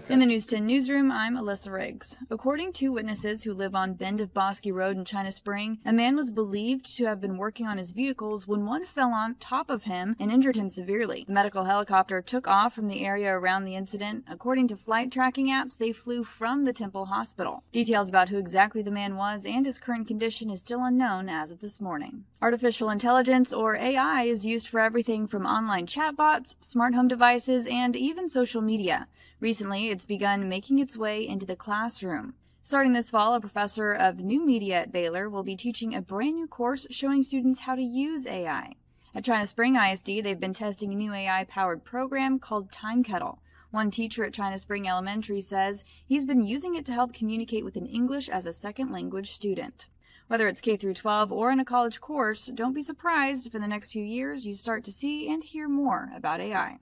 In the News 10 newsroom, I'm Alyssa Riggs. According to witnesses who live on Bend of Bosque Road in China Spring, a man was believed to have been working on his vehicles when one fell on top of him and injured him severely. The medical helicopter took off from the area around the incident. According to flight tracking apps, they flew from the Temple Hospital. Details about who exactly the man was and his current condition is still unknown as of this morning. Artificial intelligence, or AI, is used for everything from online chatbots, smart home devices, and even social media. Recently, it's begun making its way into the classroom. Starting this fall, a professor of new media at Baylor will be teaching a brand new course showing students how to use AI. At China Spring ISD, they've been testing a new AI-powered program called Time Kettle. One teacher at China Spring Elementary says he's been using it to help communicate with an English as a second language student. Whether it's K-12 or in a college course, don't be surprised if in the next few years you start to see and hear more about AI.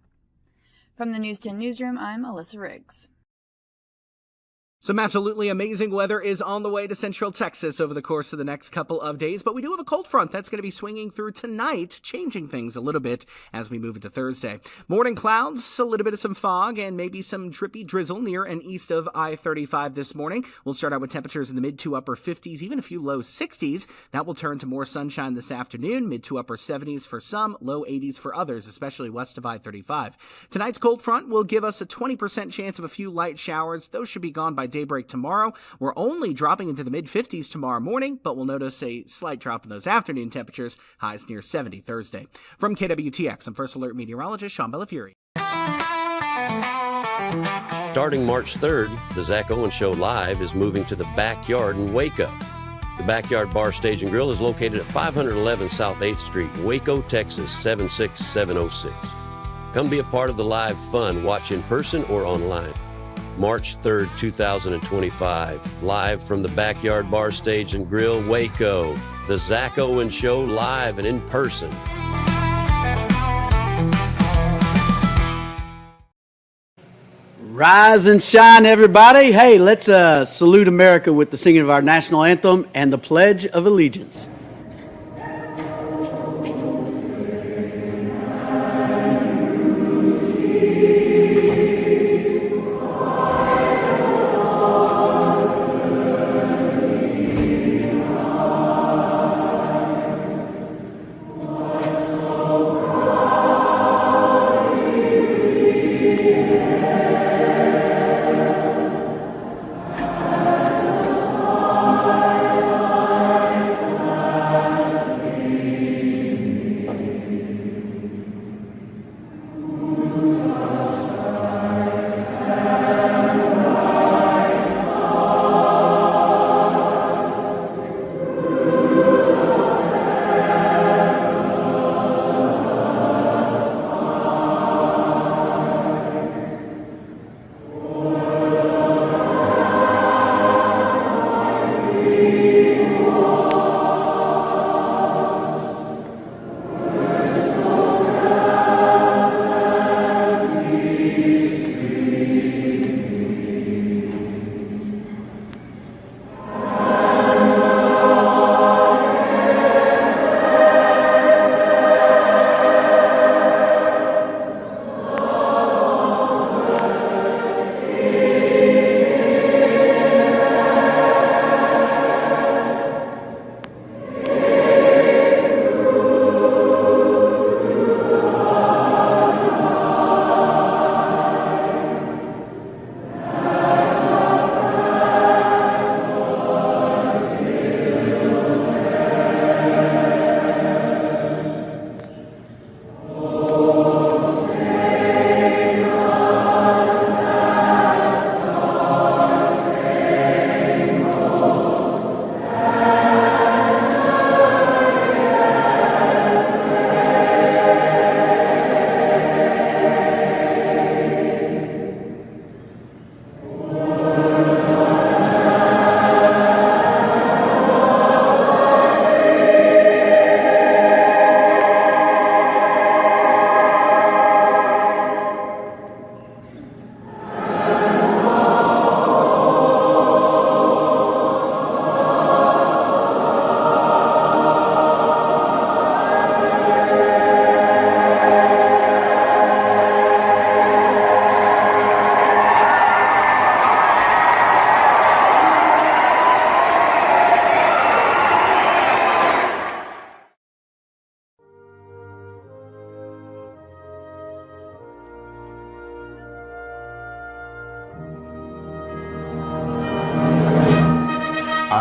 From the News 10 newsroom, I'm Alyssa Riggs. Some absolutely amazing weather is on the way to Central Texas over the course of the next couple of days, but we do have a cold front that's going to be swinging through tonight, changing things a little bit as we move into Thursday. Morning clouds, a little bit of some fog, and maybe some drippy drizzle near and east of I-35 this morning. We'll start out with temperatures in the mid to upper 50s, even a few low 60s. That will turn to more sunshine this afternoon, mid to upper 70s for some, low 80s for others, especially west of I-35. Tonight's cold front will give us a 20% chance of a few light showers. Those should be gone by daybreak tomorrow. We're only dropping into the mid-50s tomorrow morning, but we'll notice a slight drop in those afternoon temperatures, highs near 70 Thursday. From KWTX, I'm First Alert meteorologist Sean Bellafury. Starting March 3rd, the Zach Owens Show Live is moving to the Backyard in Waco. The Backyard Bar, Stage and Grill is located at 511 South 8th Street, Waco, Texas, 76706. Come be a part of the live fun, watch in person or online. March 3rd, 2025, live from the Backyard Bar, Stage and Grill, Waco. The Zach Owens Show, live and in person. Rise and shine, everybody. Hey, let's salute America with the singing of our national anthem and the Pledge of Allegiance.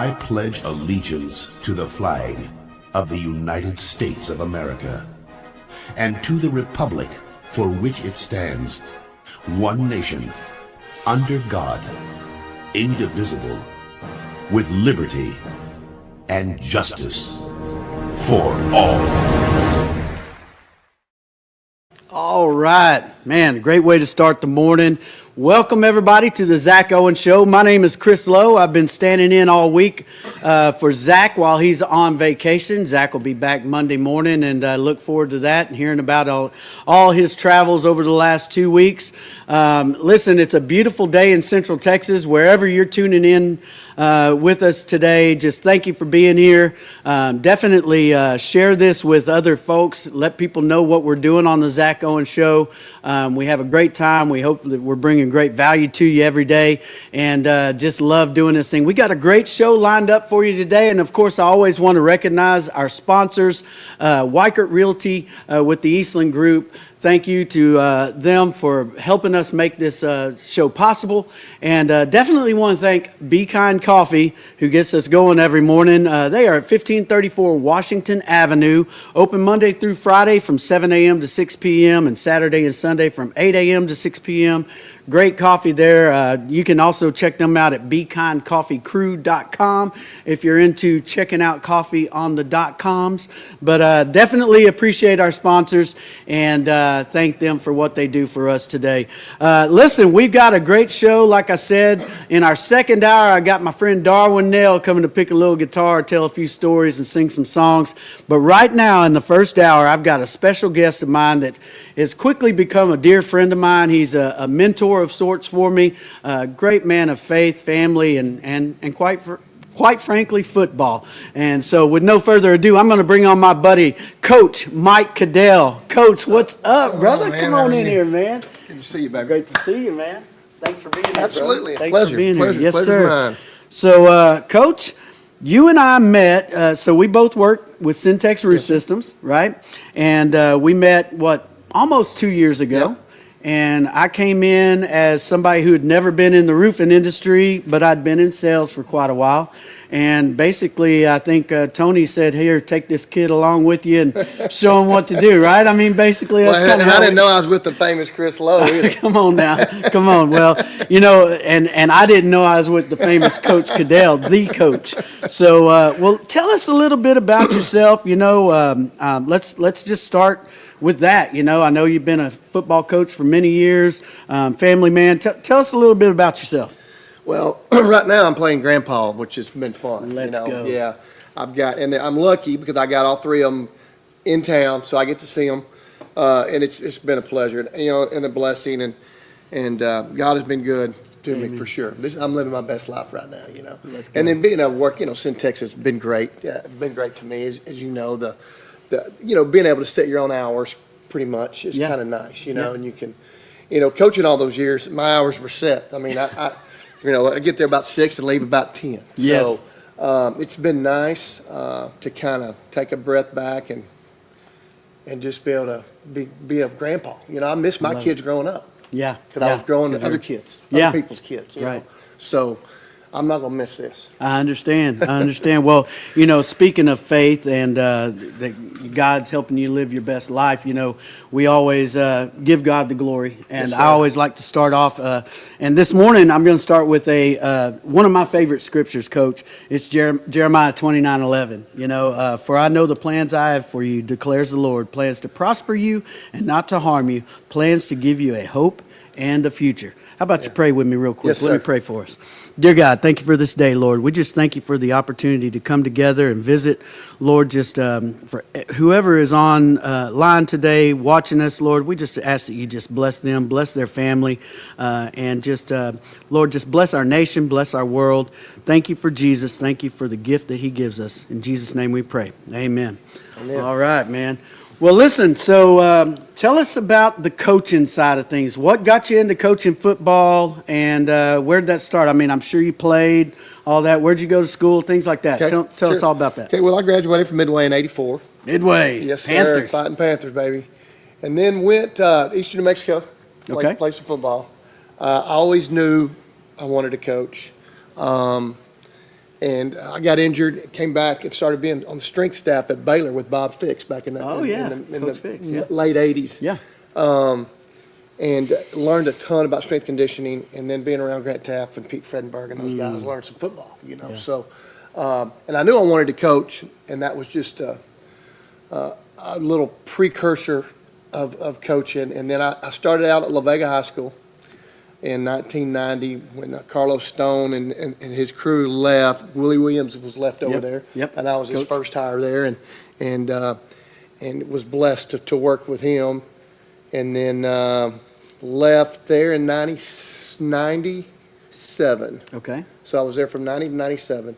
I pledge allegiance to the flag of the United States of America and to the republic for which it stands, one nation, under God, indivisible, with liberty and justice for all. All right, man, great way to start the morning. Welcome, everybody, to the Zach Owens Show. My name is Chris Lowe. I've been standing in all week for Zach while he's on vacation. Zach will be back Monday morning, and I look forward to that and hearing about all his travels over the last 2 weeks. Listen, it's a beautiful day in Central Texas. Wherever you're tuning in with us today, just thank you for being here. Definitely share this with other folks. Let people know what we're doing on the Zach Owens Show. We have a great time. We hope that we're bringing great value to you every day, and just love doing this thing. We got a great show lined up for you today, and of course I always want to recognize our sponsors, Weichert Realty with the Eastland Group. Thank you to them for helping us make this show possible. And definitely want to thank Be Kind Coffee, who gets us going every morning. They are at 1534 Washington Avenue, open Monday through Friday from 7 a.m. to 6 p.m. and Saturday and Sunday from 8 a.m. to 6 p.m. Great coffee there. You can also check them out at BeKindCoffeeCrew.com if you're into checking out coffee on the .coms. But definitely appreciate our sponsors and thank them for what they do for us today. Listen, we've got a great show. Like I said, in our second hour, I got my friend Darwin Nell coming to pick a little guitar, tell a few stories, and sing some songs. But right now, in the first hour, I've got a special guest of mine that has quickly become a dear friend of mine. He's a mentor of sorts for me, a great man of faith, family, and quite frankly, football. And so with no further ado, I'm going to bring on my buddy, Coach Mike Cadell. Coach, what's up, brother? Man, come on in here, man. Good to see you, baby. Great to see you, man. Thanks for being here, Absolutely. brother. A Thanks pleasure. for being Pleasure. here. Yes, Pleasure's sir. mine. So, Coach, you and I met, so we both work with Syntex Roof Systems, right? And we met, almost 2 years ago. Yep. And I came in as somebody who had never been in the roofing industry, but I'd been in sales for quite a while. And basically, I think Tony said, "Here, take this kid along with you and show him what to do." Right? I mean, basically, that's kind of how I didn't know I was with the famous Chris Lowe either. Come on now, come on. Well, and I didn't know I was with the famous Coach Cadell, the coach. So, well, tell us a little bit about yourself. Let's just start with that. I know you've been a football coach for many years, family man. Tell us a little bit about yourself. Well, right now I'm playing grandpa, which has been fun. Let's go. Yeah, and I'm lucky because I got all three of them in town, so I get to see them, and it's been a pleasure, and a blessing, and God has been good to me for sure. I'm living my best life right now, And then being at work, Syntex has been great. Yeah, been great to me, as you know. The being able to set your own hours pretty much is kind of nice, and you can, coaching all those years, my hours were set. I mean, I get there about 6 and leave about 10. Yes. So it's been nice to kind of take a breath back and just be able to be a grandpa. I miss my kids growing up. Yeah. Because I was growing with other kids, Yeah. other people's kids. Right. So I'm not going to miss this. I understand. Well, speaking of faith and that God's helping you live your best life, we always give God the glory. And Yes, I always like to start off. And this morning, I'm going to start with one of my favorite scriptures, Coach. It's Jeremiah 29:11. For I know the plans I have for you, declares the Lord, plans to prosper you and not to harm you, plans to give you a hope and a future. How about you pray with me real quick? Yes, Let me sir. pray for us. Dear God, thank you for this day, Lord. We just thank you for the opportunity to come together and visit, Lord, just for whoever is on line today watching us, Lord, we just ask that you just bless them, bless their family, and just, Lord, just bless our nation, bless our world. Thank you for Jesus. Thank you for the gift that he gives us. In Jesus' name we pray. Amen. Amen. All right, man. Well, listen, so tell us about the coaching side of things. What got you into coaching football, and where did that start? I mean, I'm sure you played, all that. Where'd you go to school, things like that? Okay, Tell us sure. all about that. Okay, well, I graduated from Midway in '84. Midway, Yes, sir. Panthers. Fighting Panthers, baby. And then went Eastern New Mexico. Okay. Played some football. I always knew I wanted to coach. And And I got injured, came back, and started being on the strength staff at Baylor with Bob Fix back in the, Coach Fix, yeah. late 80s. Yeah. And learned a ton about strength conditioning, and then being around Grant Taft and Pete Fredenberg and those guys, learned some football, So, and I knew I wanted to coach, and that was just a little precursor of coaching. And then I started out at La Vega High School in 1990 when Carlos Stone and his crew left. Willie Williams was left over there, and I was his first hire there, and was blessed to work with him. And then left there in 97. Okay. So I was there from 90 to 97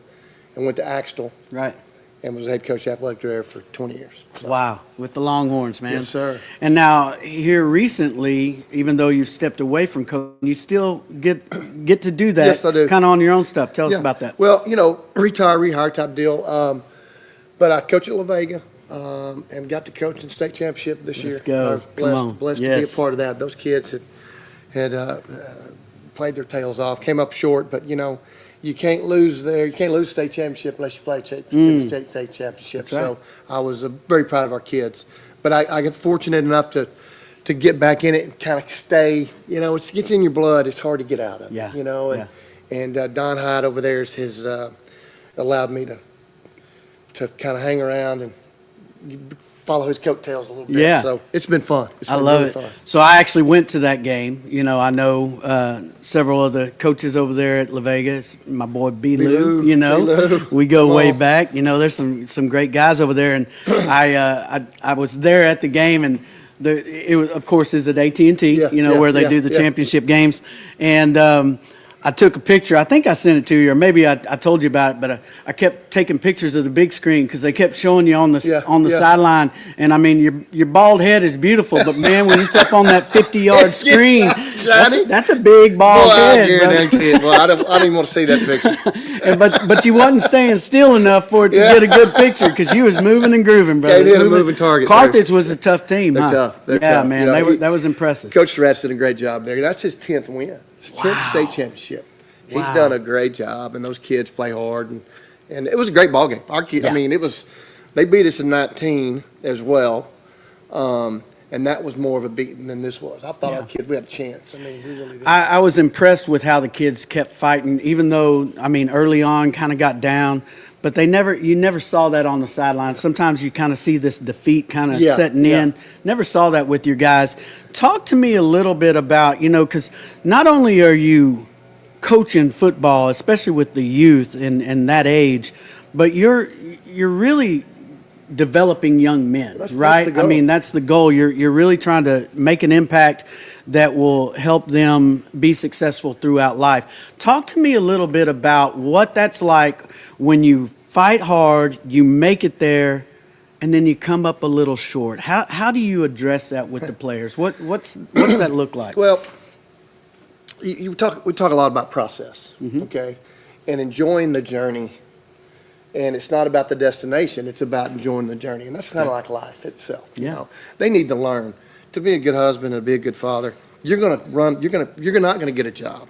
and went to Axtell Right. and was head coach athletic director for 20 years. So, Wow, with the Longhorns, man. Yes, sir. And now here recently, even though you've stepped away from coaching, you still get to do that. Yes, I do. Kind of on your own stuff. Tell us yeah. about that. Well, retire, rehire type deal. But I coach at La Vega and got to coach in the state championship this year. Go. I was Come on. blessed to be Yes. a part of that. Those kids had played their tails off, came up short, but you can't lose there. You can't lose state championship unless you play in the state championship. That's right. So I was very proud of our kids. But I get fortunate enough to get back in it and kind of stay. It gets in your blood. It's hard to get out of. Yeah. And Don Hyde over there has allowed me to kind of hang around and follow his coattails a little bit. Yeah. So it's been fun. It's been I love really it. fun. So I actually went to that game. I know several of the coaches over there at La Vegas. My boy B-Lou, B-Lou. we go way on. back. There's some great guys over there. And I was there at the game, and it was, of course, is at AT&T, where they do the championship games. And I took a picture. I think I sent it to you, or maybe I told you about it. But I kept taking pictures of the big screen because they kept showing you on the sideline. And I mean, your bald head is beautiful, but man, when it's up on that 50-yard screen, that's a big bald head. I guarantee it. Well, I don't even want to see that picture. but you wasn't staying still enough for it to get a good picture because you was moving and grooving, brother. They did a moving target. Carthage was a tough team. They're huh? tough. They're yeah, tough. man, that was impressive. Coach Stratz did a great job there. That's his 10th win. His 10th state championship. He's done a great job, and those kids play hard, and it was a great ball game. Our kids, I mean, they beat us in 19 as well, and that was more of a beating than this was. I thought our kids, we had a chance. I mean, we really did. I was impressed with how the kids kept fighting, even though, I mean, early on kind of got down, but you never saw that on the sideline. Sometimes you kind of see this defeat kind of setting in. Never saw that with your guys. Talk to me a little bit about, because not only are you coaching football, especially with the youth and that age, but you're really developing young men, right? That's the goal. I mean, that's the goal. You're really trying to make an impact that will help them be successful throughout life. Talk to me a little bit about what that's like when you fight hard, you make it there, and then you come up a little short. How do you address that with the players? What's that look like? Well, we talk a lot about process, okay, and enjoying the journey. And it's not about the destination; it's about enjoying the journey, and that's kind of like life itself. They need to learn to be a good husband and be a good father. You're not going to get a job.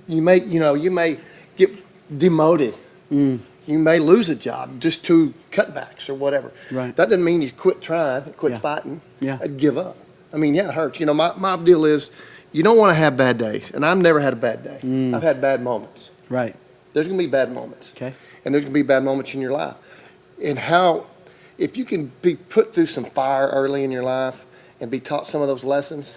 You may get demoted. You may lose a job just to cutbacks or whatever. Right. That doesn't mean you quit trying, quit fighting, and give up. I mean, it hurts. My deal is, you don't want to have bad days, and I've never had a bad day. I've had bad moments. Right. There's going to be bad moments. Okay. And there's going to be bad moments in your life. And if you can be put through some fire early in your life and be taught some of those lessons,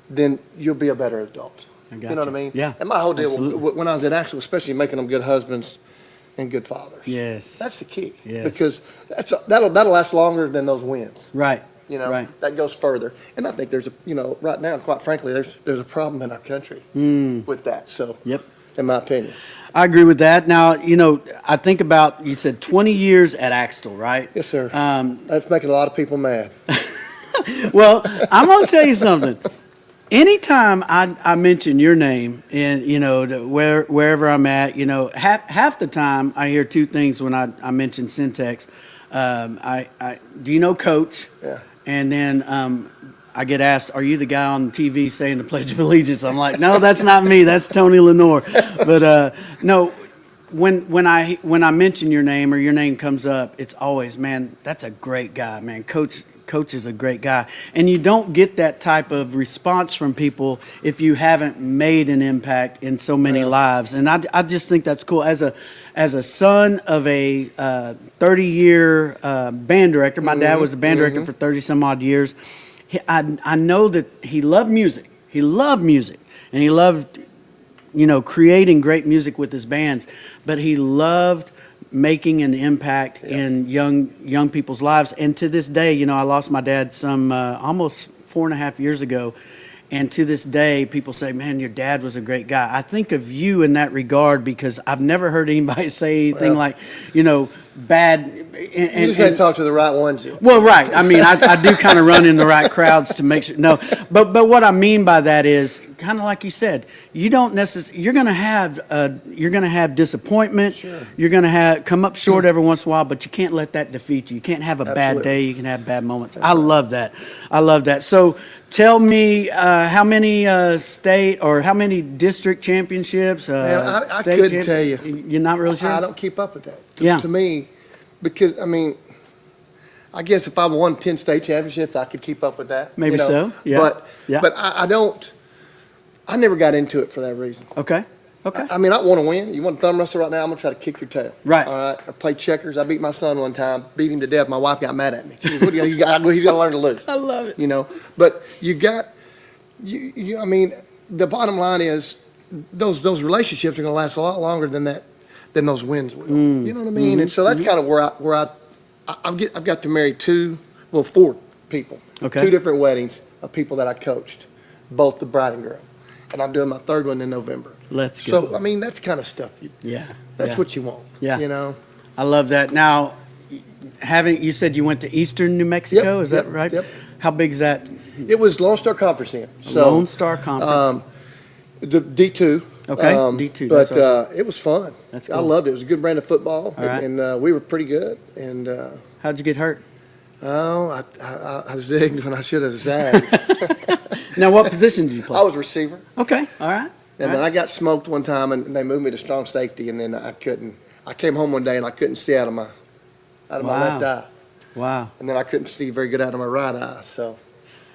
then you'll be a better adult. I got you know what I mean? Yeah. And my whole deal, absolutely. when I was at Axel, especially making them good husbands and good fathers. Yes. That's the key. Yes. Because that'll last longer than those wins. Right. Right. That goes further. And I think there's right now, quite frankly, there's a problem in our country with that. So, in my opinion. I agree with that. Now, I think about, you said 20 years at Axtell, right? Yes, sir. That's making a lot of people mad. Well, I'm going to tell you something. Anytime I mention your name and, wherever I'm at, half the time I hear two things when I mention Syntex. Do you know Coach? Yeah. And then I get asked, are you the guy on TV saying the Pledge of Allegiance? I'm like, no, that's not me. That's Tony Lenore. But no, when I mention your name or your name comes up, it's always, man, that's a great guy, man. Coach is a great guy. And you don't get that type of response from people if you haven't made an impact in so many lives. And I just think that's cool. As a son of a 30-year band director, my dad was a band director for 30 some odd years. I know that he loved music. He loved music, and he loved, creating great music with his bands. But he loved making an impact in young people's lives. And to this day, I lost my dad some almost 4.5 years ago. And to this day, people say, man, your dad was a great guy. I think of you in that regard because I've never heard anybody say anything like, bad. And, You just had to talk to the right ones. well, right. I mean, I do kind of run in the right crowds to make sure. No, but what I mean by that is kind of like you said, you don't necessarily. You're going to have disappointment. Sure. You're going to come up short every once in a while, but you can't let that defeat you. You can't have a bad day. You can have bad moments. I love that. I love that. So tell me how many state or how many district championships? Man, I state couldn't tell you. You're not really sure. I don't keep up with that. Yeah. To me, because I guess if I won 10 state championships, I could keep up with that. Maybe so. Yeah. But I don't. I never got into it for that reason. Okay. I want to win. You want to thumb wrestle right now? I'm gonna try to kick your tail. Right. All right. I played checkers. I beat my son one time. Beat him to death. My wife got mad at me. She goes, "What do you got? He's got to learn to lose." I love it. But you got. The bottom line is, those relationships are gonna last a lot longer than than those wins will. You know what I mean? And so that's kind of where I've got to marry 4 people. Okay. 2 different weddings of people that I coached, both the bride and groom. And I'm doing my 3rd one in November. Let's go. So, that's kind of stuff. That's what you want. Yeah. I love that. Now, you said you went to Eastern New Mexico, is that right? Yep. How big is that? It was Lone Star Conference then. So, Lone Star Conference. The D2. Okay, D2. But that's right. it was fun. That's I cool. loved it. It was a good brand of football, All right. and we were pretty good. And How'd you get hurt? I zigged when I should have zagged. Now, what position did you play? I was receiver. Okay, all right. And then I got smoked one time, and they moved me to strong safety, and then I couldn't. I came home one day and I couldn't see out of my left eye, Wow. and then I couldn't see very good out of my right eye. So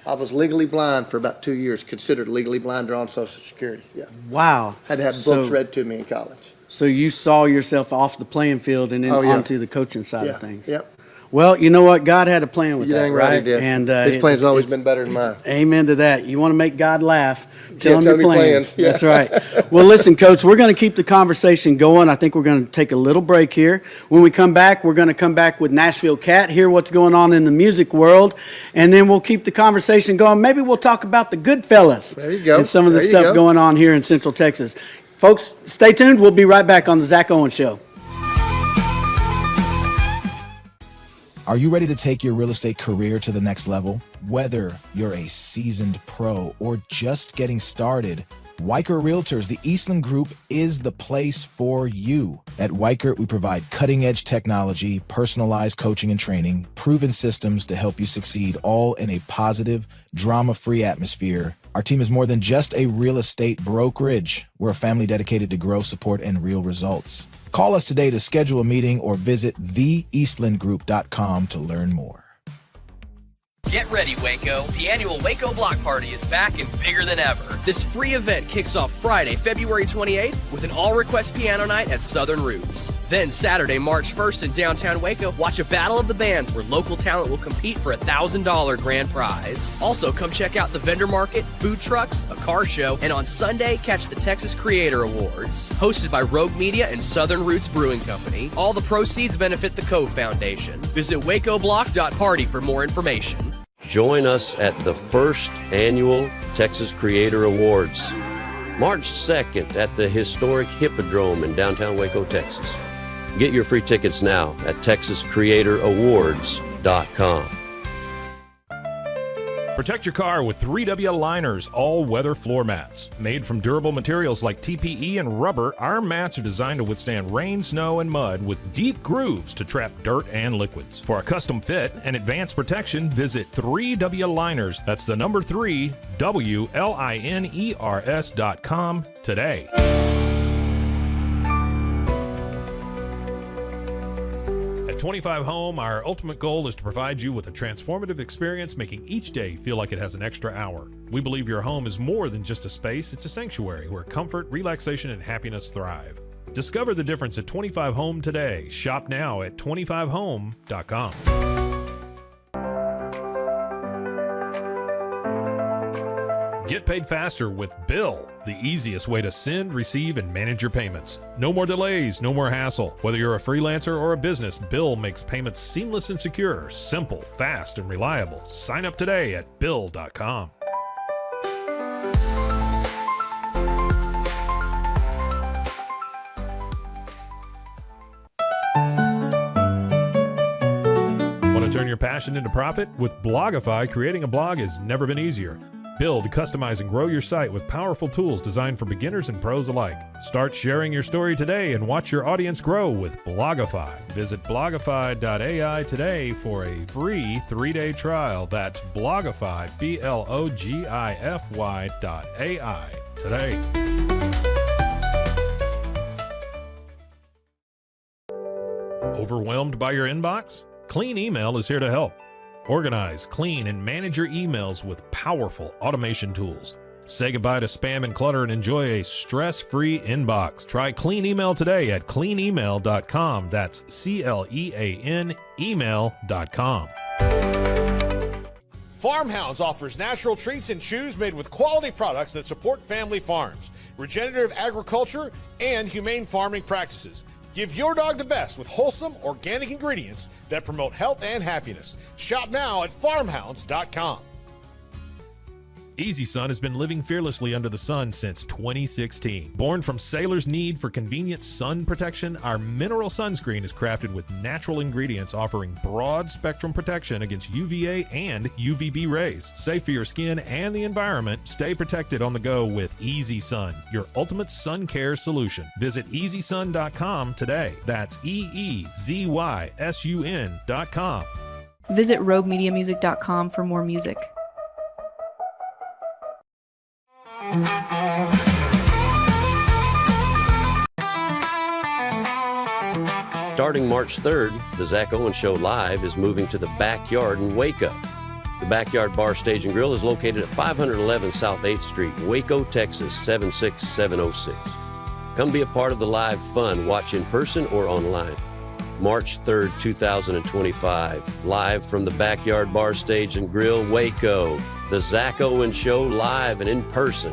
I was legally blind for about 2 years, considered legally blind, drawing Social Security. Yeah, Wow. had to have books read to me in college. So you saw yourself off the playing field and then Oh, yeah. onto the coaching side Yeah. of things. Yep. Well, you know what? God had a plan with You that, dang right he did. And His plan's always been better than mine. Amen to that. You want to make God laugh? Tell him him your your plans. plans. Yeah. That's right. Well, listen, Coach, we're going to keep the conversation going. I think we're going to take a little break here. When we come back, we're going to come back with Nashville Cat, hear what's going on in the music world, and then we'll keep the conversation going. Maybe we'll talk about the Goodfellas. There you go. And some of the There you stuff go. going on here in Central Texas. Folks, stay tuned. We'll be right back on the Zach Owens Show. Are you ready to take your real estate career to the next level? Whether you're a seasoned pro or just getting started, Weichert Realtors, the Eastland Group, is the place for you. At Weichert, we provide cutting-edge technology, personalized coaching and training, proven systems to help you succeed, all in a positive, drama-free atmosphere. Our team is more than just a real estate brokerage. We're a family dedicated to growth, support, and real results. Call us today to schedule a meeting or visit theeastlandgroup.com to learn more. Get ready, Waco. The annual Waco Block Party is back and bigger than ever. This free event kicks off Friday, February 28th with an all-request piano night at Southern Roots. Then Saturday, March 1st in downtown Waco, watch a battle of the bands where local talent will compete for a $1,000 grand prize. Also, come check out the vendor market, food trucks, a car show, and on Sunday, catch the Texas Creator Awards. Hosted by Rogue Media and Southern Roots Brewing Company, all the proceeds benefit the Cove Foundation. Visit wacoblock.party for more information. Join us at the first annual Texas Creator Awards, March 2nd at the historic Hippodrome in downtown Waco, Texas. Get your free tickets now at texascreatororawards.com. Protect your car with 3W Liners all-weather floor mats. Made from durable materials like TPE and rubber, our mats are designed to withstand rain, snow, and mud with deep grooves to trap dirt and liquids. For a custom fit and advanced protection, visit 3W Liners. That's the number 3, WLINERS.com today. At 25 Home, our ultimate goal is to provide you with a transformative experience, making each day feel like it has an extra hour. We believe your home is more than just a space, it's a sanctuary where comfort, relaxation, and happiness thrive. Discover the difference at 25 Home today. Shop now at 25home.com. Get paid faster with Bill, the easiest way to send, receive, and manage your payments. No more delays, no more hassle. Whether you're a freelancer or a business, Bill makes payments seamless and secure, simple, fast, and reliable. Sign up today at Bill.com. Want to turn your passion into profit? With Blogify, creating a blog has never been easier. Build, customize, and grow your site with powerful tools designed for beginners and pros alike. Start sharing your story today and watch your audience grow with Blogify. Visit blogify.ai today for a free 3-day trial. That's Blogify, Blogify.ai today. Overwhelmed by your inbox? Clean Email is here to help. Organize, clean, and manage your emails with powerful automation tools. Say goodbye to spam and clutter and enjoy a stress-free inbox. Try Clean Email today at cleanemail.com. That's CLEAN email.com. Farmhounds offers natural treats and chews made with quality products that support family farms, regenerative agriculture, and humane farming practices. Give your dog the best with wholesome, organic ingredients that promote health and happiness. Shop now at farmhounds.com. Easy Sun has been living fearlessly under the sun since 2016. Born from sailors' need for convenient sun protection, our mineral sunscreen is crafted with natural ingredients offering broad spectrum protection against UVA and UVB rays. Safe for your skin and the environment, stay protected on the go with Easy Sun, your ultimate sun care solution. Visit EasySun.com today. That's EEZYSUN.com. Visit RogueMediaMusic.com for more music. Starting March 3rd, the Zach Owens Show Live is moving to the Backyard in Waco. The Backyard Bar, Stage, and Grill is located at 511 South 8th Street, Waco, Texas, 76706. Come be a part of the live fun. Watch in person or online. March 3rd, 2025, live from the Backyard Bar, Stage, and Grill, Waco. The Zach Owens Show live and in person.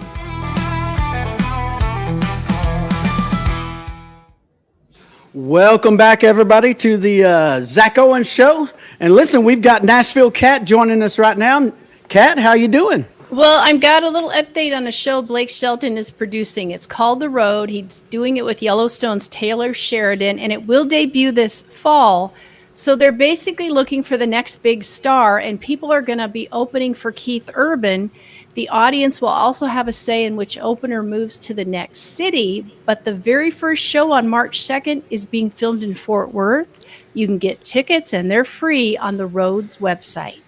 Welcome back, everybody, to the Zach Owens Show. And listen, we've got Nashville Cat joining us right now. Cat, how you doing? Well, I've got a little update on a show Blake Shelton is producing. It's called The Road. He's doing it with Yellowstone's Taylor Sheridan, and it will debut this fall. So they're basically looking for the next big star, and people are going to be opening for Keith Urban. The audience will also have a say in which opener moves to the next city, but the very first show on March 2nd is being filmed in Fort Worth. You can get tickets, and they're free on the Road's website.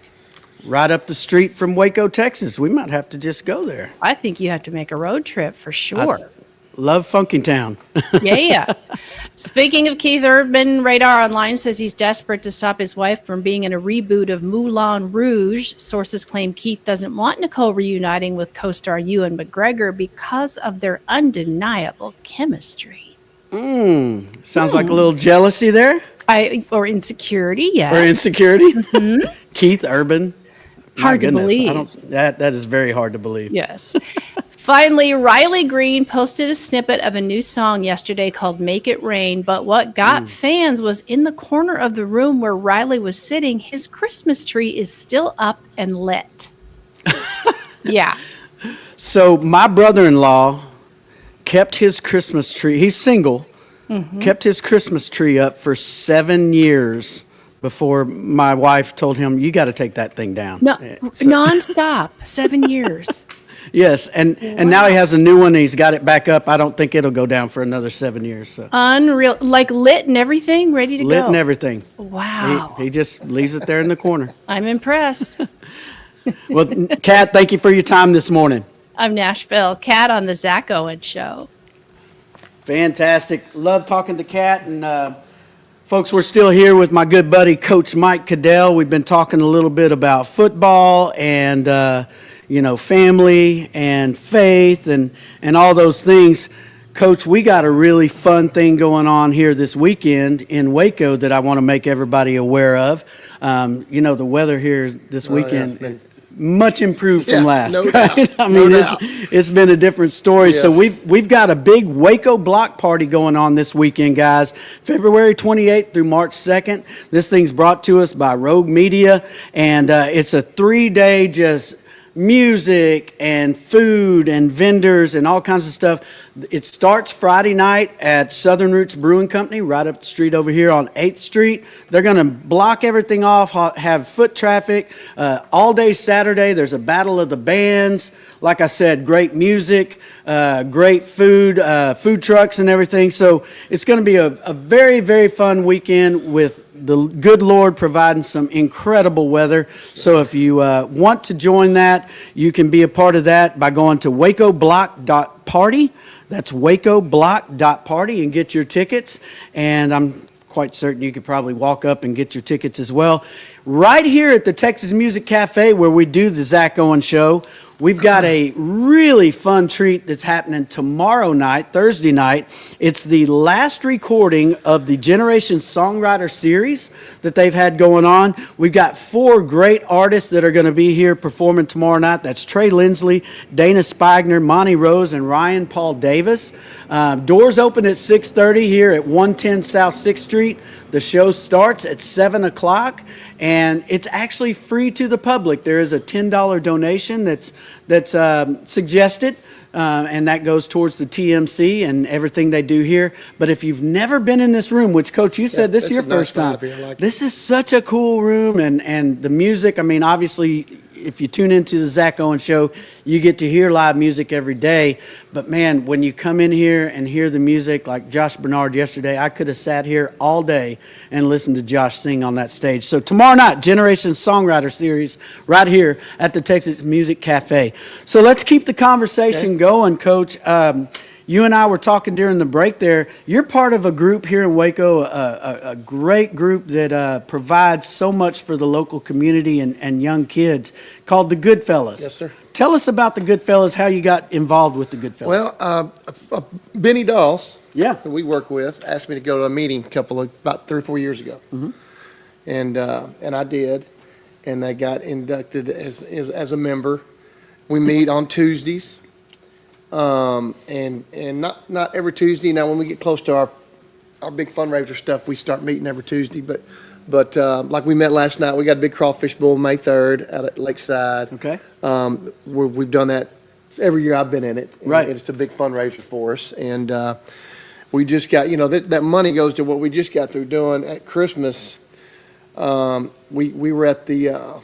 Right up the street from Waco, Texas. We might have to just go there. I think you have to make a road trip for sure. Love Funkytown. Yeah. Speaking of Keith Urban, Radar Online says he's desperate to stop his wife from being in a reboot of Moulin Rouge. Sources claim Keith doesn't want Nicole reuniting with co-star Ewan McGregor because of their undeniable chemistry. Sounds like a little jealousy there. Or insecurity, yeah. Or insecurity. Mm-hmm. Keith Urban. Hard to believe. That is very hard to believe. Yes. Finally, Riley Green posted a snippet of a new song yesterday called Make It Rain, but what got fans was in the corner of the room where Riley was sitting, his Christmas tree is still up and lit. Yeah. So my brother-in-law kept his Christmas tree, he's single, kept his Christmas tree up for 7 years before my wife told him, you got to take that thing down. No, nonstop, 7 years. Yes, and now he has a new one. And he's got it back up. I don't think it'll go down for another 7 years. So. Unreal, like lit and everything, ready to go. Lit and everything. Wow. He just leaves it there in the corner. I'm impressed. Well, Kat, thank you for your time this morning. I'm Nashville Kat on the Zach Owens Show. Fantastic. Love talking to Kat, and Folks, we're still here with my good buddy, Coach Mike Cadell. We've been talking a little bit about football and, family and faith and all those things. Coach, we got a really fun thing going on here this weekend in Waco that I want to make everybody aware of. The weather here this weekend, much improved from last, no right? doubt. I mean, No doubt. it's been a different story. Yes. So we've got a big Waco block party going on this weekend, guys. February 28th through March 2nd. This thing's brought to us by Rogue Media, and it's a 3-day just music and food and vendors and all kinds of stuff. It starts Friday night at Southern Roots Brewing Company right up the street over here on 8th Street. They're going to block everything off, have foot traffic. All day Saturday, there's a battle of the bands. Like I said, great music, great food, food trucks and everything. So it's going to be a very, very fun weekend with the good Lord providing some incredible weather. So if you want to join that, you can be a part of that by going to wacoblock.party. That's wacoblock.party and get your tickets. And I'm quite certain you could probably walk up and get your tickets as well. Right here at the Texas Music Cafe where we do the Zach Owens Show, we've got a really fun treat that's happening tomorrow night, Thursday night. It's the last recording of the Generation Songwriter series that they've had going on. We've got 4 great artists that are going to be here performing tomorrow night. That's Trey Lindsley, Dana Spigner, Monty Rose, and Ryan Paul Davis. Doors open at 6:30 here at 110 South 6th Street. The show starts at 7 o'clock, and it's actually free to the public. There is a $10 donation that's suggested, and that goes towards the TMC and everything they do here. But if you've never been in this room, which, Coach, you said this is your first time, this is such a cool room, and the music, I mean, obviously, if you tune into the Zach Owens Show, you get to hear live music every day. But, man, when you come in here and hear the music, like Josh Bernard yesterday, I could have sat here all day and listened to Josh sing on that stage. So tomorrow night, Generation Songwriter Series right here at the Texas Music Cafe. So let's keep the conversation going, Coach. You and I were talking during the break there. You're part of a group here in Waco, a great group that provides so much for the local community and young kids called the Goodfellas. Yes, sir. Tell us about the Goodfellas, how you got involved with the Goodfellas. Well, Benny Dawes, yeah, who we work with, asked me to go to a meeting about 3 or 4 years ago. Mm-hmm. And I did. And I got inducted as a member. We meet on Tuesdays. And not every Tuesday. Now, when we get close to our big fundraiser stuff, we start meeting every Tuesday. But like we met last night, we got a big crawfish bowl May 3rd out at Lakeside. Okay. We've done that every year I've been in it. And right. It's a big fundraiser for us. And we just got, that money goes to what we just got through doing at Christmas. We were at the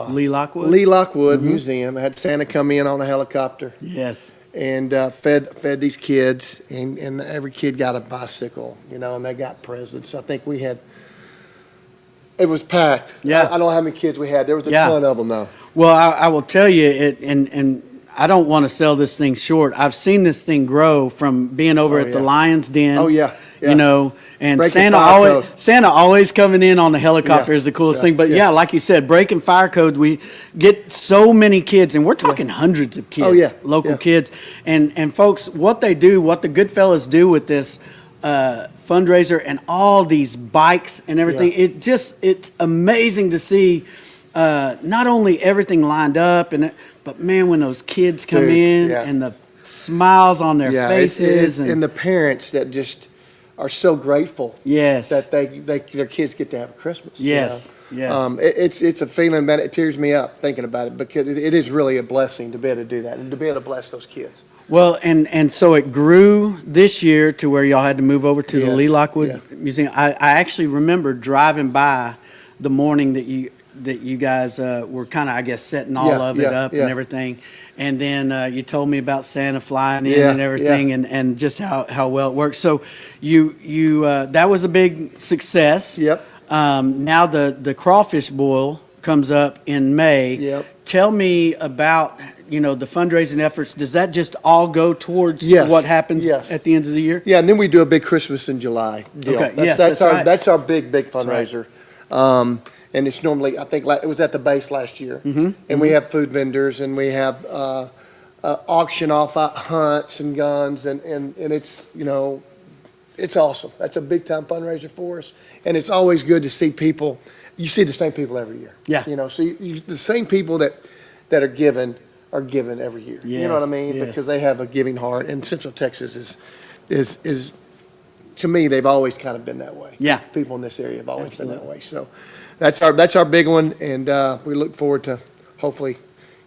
Lee Lockwood mm-hmm. Museum. I had Santa come in on a helicopter. Yes. And fed these kids, and every kid got a bicycle, and they got presents. I think it was packed. Yeah. I don't know how many kids we had. There was a ton of them, though. Well, I will tell you, and I don't want to sell this thing short. I've seen this thing grow from being over at the Lion's Den. Oh, yeah. And Breaking Santa always coming in on the helicopter is the coolest thing. But like you said, breaking fire code, we get so many kids, and we're talking hundreds of kids, local kids. And folks, what they do, what the Goodfellas do with this fundraiser and all these bikes and everything, it's amazing to see not only everything lined up, but man, when those kids come in and the smiles on their faces and the parents that just are so grateful that their kids get to have a Christmas. Yes. It's a feeling that it tears me up thinking about it, because it is really a blessing to be able to do that and to be able to bless those kids. Well, and so it grew this year to where y'all had to move over to the Lee Lockwood Museum. I actually remember driving by the morning that you guys were kind of, I guess, setting all of it up and everything. And then you told me about Santa flying in and everything and just how well it works. So you that was a big success. Yep. Now the crawfish boil comes up in May. Yep. Tell me about the fundraising efforts, does that just all go towards Yes. what happens Yes. at the end of the year? Yeah, and then we do a big Christmas in July deal. Okay, That's, yes, that's that's our right. that's our big right. fundraiser. And it's normally, I think it was at the base last year. Mm-hmm. And we have food vendors, and we have auction off hunts and guns, and it's, it's awesome. That's a big time fundraiser for us, and it's always good to see people. You see the same people every year. Yeah. So the same people that are given every year. You know what I Yes, mean? yes. Because they have a giving heart, and Central Texas is to me, they've always kind of been that way. Yeah. People in this area have always been that Absolutely. way. So that's our big one, and we look forward to hopefully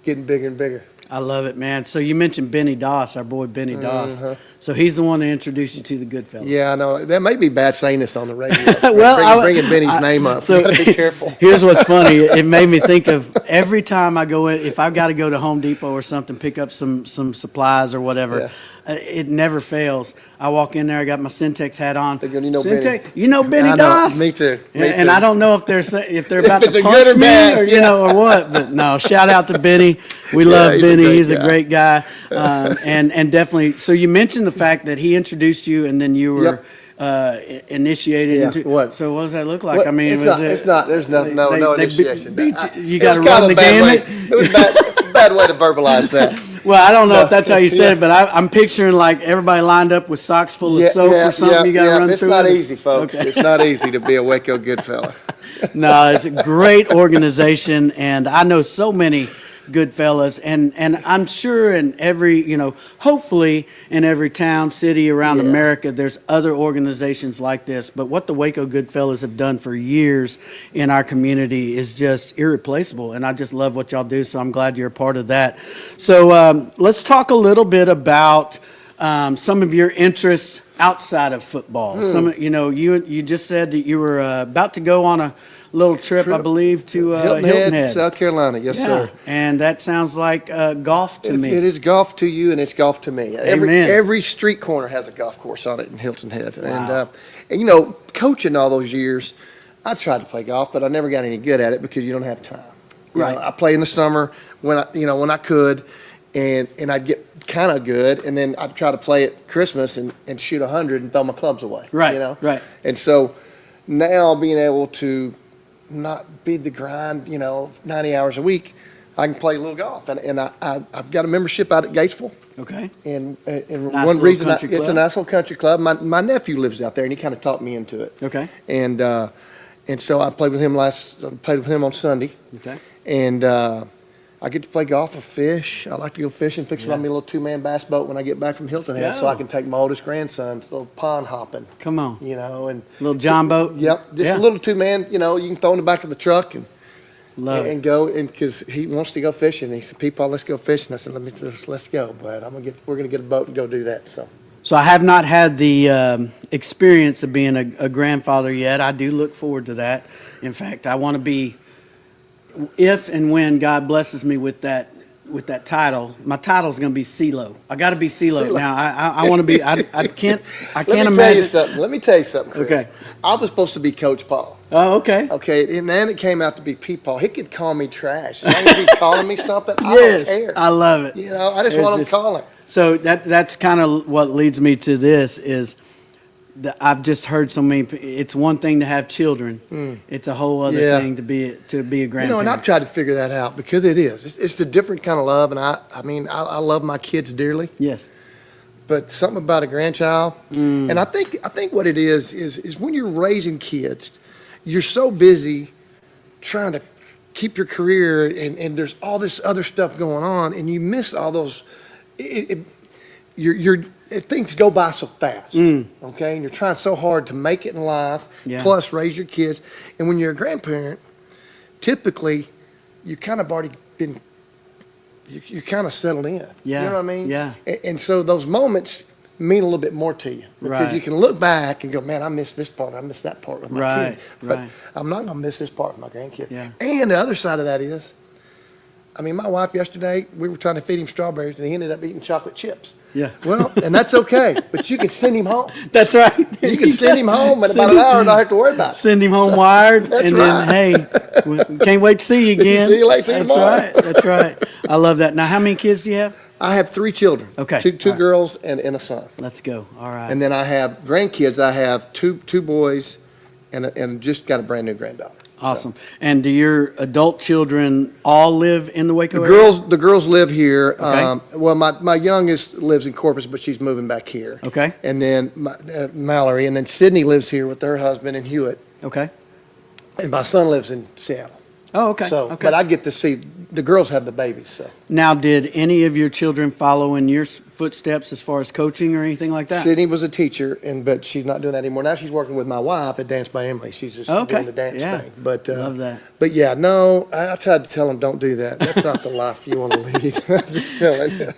getting bigger and bigger. I love it, man. So you mentioned Benny Doss, our boy Benny Doss. Uh-huh. So he's the one that introduced you to the Goodfellas. Yeah, I know. That may be bad saying this on the radio. Well, bringing Benny's name up. So You gotta be careful. Here's what's funny. It made me think of every time I go in, if I've got to go to Home Depot or something, pick up some supplies or whatever, it never fails. I walk in there, I got my Syntex hat on. They're going, Syntex, Benny. you know Benny I know. Doss? Me too. And I don't know if they're about it's to a punch good or me bad, or or what. But no, shout out to Benny. We love he's a Benny. great He's a guy. great guy. And definitely. So you mentioned the fact that he introduced you, and then you were initiated Yeah, into what? So what does that look like? What? I mean, it's was not. it- It's not. There's no they initiation. beat you It got to was kind run of the a bad gamut. way. It was a bad way to verbalize that. Well, I don't know if that's how you said it, but I'm picturing like everybody lined up with socks full of soap or something. You got to run it's through. not it. easy, folks. Okay. It's not easy to be a Waco good fella. No, it's a great organization, and I know so many good fellas, and I'm sure in every, hopefully in every town, city around Yeah. America, there's other organizations like this. But what the Waco Goodfellas have done for years in our community is just irreplaceable, and I just love what y'all do. So I'm glad you're a part of that. So let's talk a little bit about some of your interests outside of football. Some, you just said that you were about to go on a little trip, I believe, to Hilton Head, South Carolina. Yes, sir. And that sounds like golf to me. It is golf to you, and it's golf to me. Amen. Every street corner has a golf course on it in Hilton Head. And coaching all those years, I tried to play golf, but I never got any good at it because you don't have time. Right. I play in the summer when I could, and I'd get kind of good, and then I'd try to play at Christmas and shoot 100 and throw my clubs away. Right, right. And so now being able to not be the grind, 90 hours a week, I can play a little golf, and I've got a membership out at Gatesville. Okay. And Nice one little reason country it's a club. nice little country club. My nephew lives out there, and he kind of talked me into it. Okay. And so I played with him on Sunday. Okay. And I get to play golf or fish. I like to go fishing, fix me a little 2-man bass boat when I get back from Hilton Head, so go. I can take my oldest grandson's little pond hopping. Come on. And Little John boat? Yep, just Yeah. a little 2-man. You can throw in the back of the truck Love it. and go, and because he wants to go fishing. He said, "People, let's go fishing." I said, let's go, but we're gonna get a boat and go do that. So I have not had the experience of being a grandfather yet. I do look forward to that. In fact, I want to be, if and when God blesses me with that title, my title is going to be CeeLo. I got to be CeeLo. CeeLo. Now I want to be. I can't Let me imagine. Let me tell you something, Chris. Okay. I was supposed to be Coach Paul. Oh, okay. Okay, and then it came out to be Pete Paul. He could call me trash. As long as he's calling me something, I Yes, don't care. I love it. I just It's want him just- calling. So that's kind of what leads me to this is that I've just heard so many. It's one thing to have children. It's a whole other Yeah. thing to be a grandparent. And I've tried to figure that out because it is. It's a different kind of love, and I love my kids dearly. Yes. But something about a grandchild, and I think what it is when you're raising kids, you're so busy trying to keep your career, and there's all this other stuff going on, and you miss all those. Things go by so fast, okay? And you're trying so hard to make it in life, Yeah. plus raise your kids. And when you're a grandparent, typically you kind of already been, you're kind of settled in. Yeah, You know what I mean? yeah. And so those moments mean a little bit more to you because Right. you can look back and go, man, I missed this part. I missed that part with my Right, kid. But right. I'm not going to miss this part with my grandkid. Yeah. And the other side of that is I mean, my wife yesterday, we were trying to feed him strawberries, and he ended up eating chocolate chips. Yeah. Well, and that's okay, but you can send him home. That's right. You can send him home in about an hour and not have to worry about it. Send him home wired, That's and right. then, hey, we can't wait to see you again. See you later, see you That's tomorrow. right. That's right. I love that. Now, how many kids do you have? I have 3 children. Okay. Two All right. girls and a son. Let's go. All right. And then I have grandkids. I have two boys and just got a brand new granddaughter. Awesome. And do your adult children all live in the Waco The area? girls live here. Okay. Well, my youngest lives in Corpus, but she's moving back here. Okay. And then Mallory, and then Sydney lives here with her husband and Hewitt. Okay. And my son lives in Seattle. Oh, okay. So, okay. but I get to see the girls have the babies. So Now, did any of your children follow in your footsteps as far as coaching or anything like that? Sydney was a teacher, but she's not doing that anymore. Now she's working with my wife at Dance by Emily. She's just Okay. doing the dance Yeah. thing. But Love that. But yeah, no, I tried to tell them don't do that. That's not the life you want to lead. Just telling you.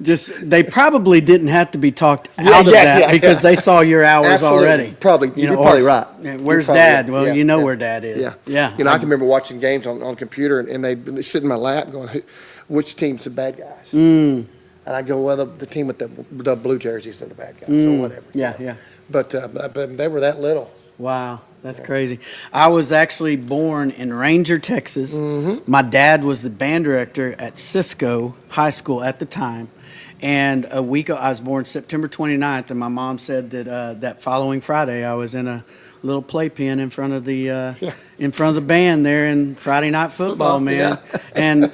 Just they probably didn't have to be talked out of that because they saw your hours Absolutely. already. Probably, you're probably right. Where's You're probably Dad? right. Well, Yeah, you know yeah. where Dad is. Yeah, Yeah. You know, I can remember watching games on computer, and they'd sit in my lap going, "Which team's the bad guys?" And I go, "Well, the team with the blue jerseys are the bad guys, or whatever." Yeah, yeah. But they were that little. Wow, that's crazy. I was actually born in Ranger, Texas. Mm-hmm. My dad was the band director at Cisco High School at the time. And I was born September 29th, and my mom said that that following Friday I was in a little playpen in front of the band there in Friday Night Football, man. Yeah. And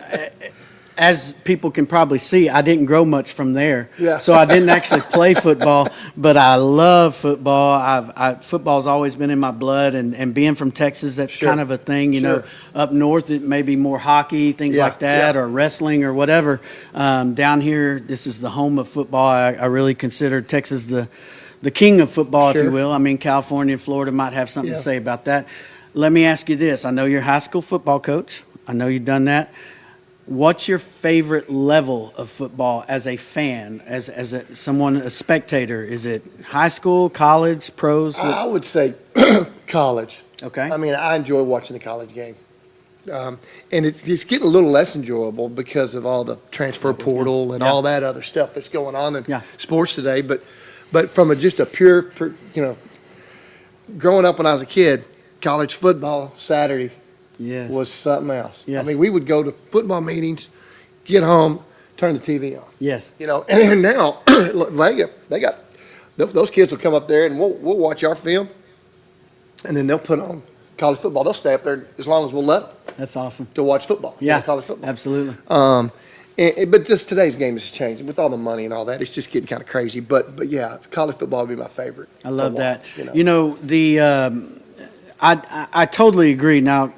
as people can probably see, I didn't grow much from there. Yeah. So I didn't actually play football, but I love football. Football's always been in my blood, and being from Texas, that's Sure. kind of a thing. You know, Sure. up north it may be more hockey, things Yeah, like that, yeah. or wrestling or whatever. Down here, this is the home of football. I really consider Texas the king of football, if Sure. you will. I mean, California and Florida might have something Yeah. to say about that. Let me ask you this. I know you're a high school football coach. I know you've done that. What's your favorite level of football as a fan, as a spectator? Is it high school, college, pros? I would say college. Okay. I mean, I enjoy watching the college game. And it's getting a little less enjoyable because of all the transfer portal and Yeah. all that other stuff that's going on in Yeah. sports today. But from just a pure, growing up when I was a kid, college football Saturday Yes. was something else. Yes. I mean, we would go to football meetings, get home, turn the TV on. Yes. And now they got those kids will come up there and we'll watch our film, and then they'll put on college football. They'll stay up there as long as we'll let them That's awesome. to watch football. Yeah. College football. Absolutely. But just today's game is changing with all the money and all that. It's just getting kind of crazy. But yeah, college football would be my favorite. I love to that. watch, I totally agree. Now,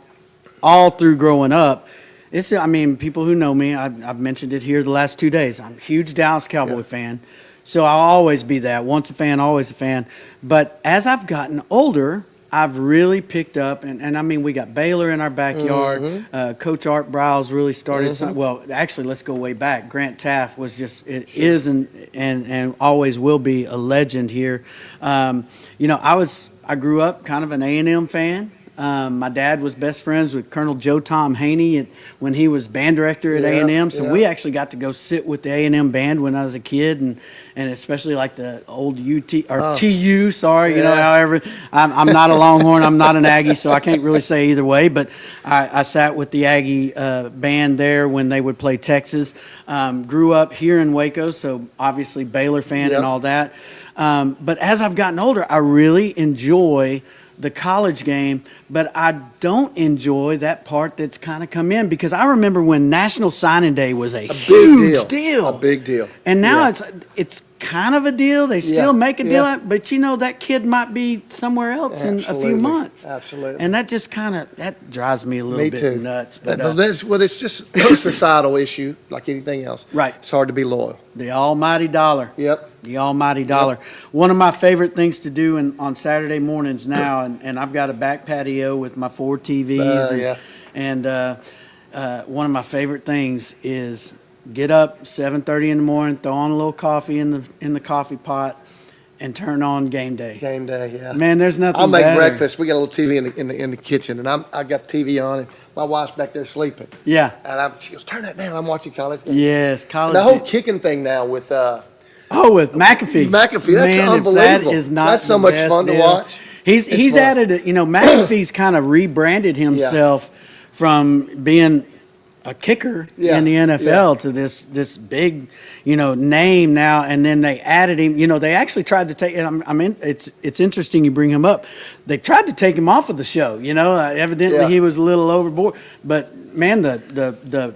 all through growing up, people who know me, I've mentioned it here the last 2 days. I'm a huge Dallas Cowboy fan, so I'll always be that. Once a fan, always a fan. But as I've gotten older, I've really picked up, and I mean, we got Baylor in our backyard. Mm-hmm. Coach Art Briles really started something. Well, actually, let's go way back. Grant Taft was is and always will be a legend here. I grew up kind of an A&M fan. My dad was best friends with Colonel Joe Tom Haney when he was band director at Yeah, A&M. So yeah. we actually got to go sit with the A&M band when I was a kid, and especially like the old TU. Sorry, Yeah. However, I'm not a Longhorn. I'm not an Aggie, so I can't really say either way. But I sat with the Aggie band there when they would play Texas. Grew up here in Waco, so obviously Baylor fan Yep. and all that. But as I've gotten older, I really enjoy the college game, but I don't enjoy that part that's kind of come in, because I remember when National Signing Day was a huge deal. A big deal. And now Yeah. it's kind of a deal. They still Yeah, make a deal, yeah. but that kid might be somewhere else in a Absolutely, few months. absolutely. And that just that drives me a little Me bit too. nuts. But It's just a societal issue like anything else. Right. It's hard to be loyal. the almighty dollar. Yep. The almighty dollar. One of my favorite things to do on Saturday mornings now, and I've got a back patio with my 4 TVs. Yeah. And one of my favorite things is get up 7:30 in the morning, throw on a little coffee in the coffee pot, and turn on Game Day. Game Day, yeah. Man, there's nothing I'll make better. breakfast. We got a little TV in the kitchen, and I got the TV on, and my wife's back there sleeping. Yeah. And she goes, turn that down. I'm watching college games. Yes, college. The whole kicking thing now with with McAfee. McAfee, that's Man, if unbelievable. That is not That's so the much best fun to deal. watch. He's fun. added, McAfee's kind of rebranded himself from being a kicker in the NFL to this big, name now. And then they added him. They actually tried to take. It's interesting you bring him up. They tried to take him off of the show. Evidently he was a little overboard. But man, the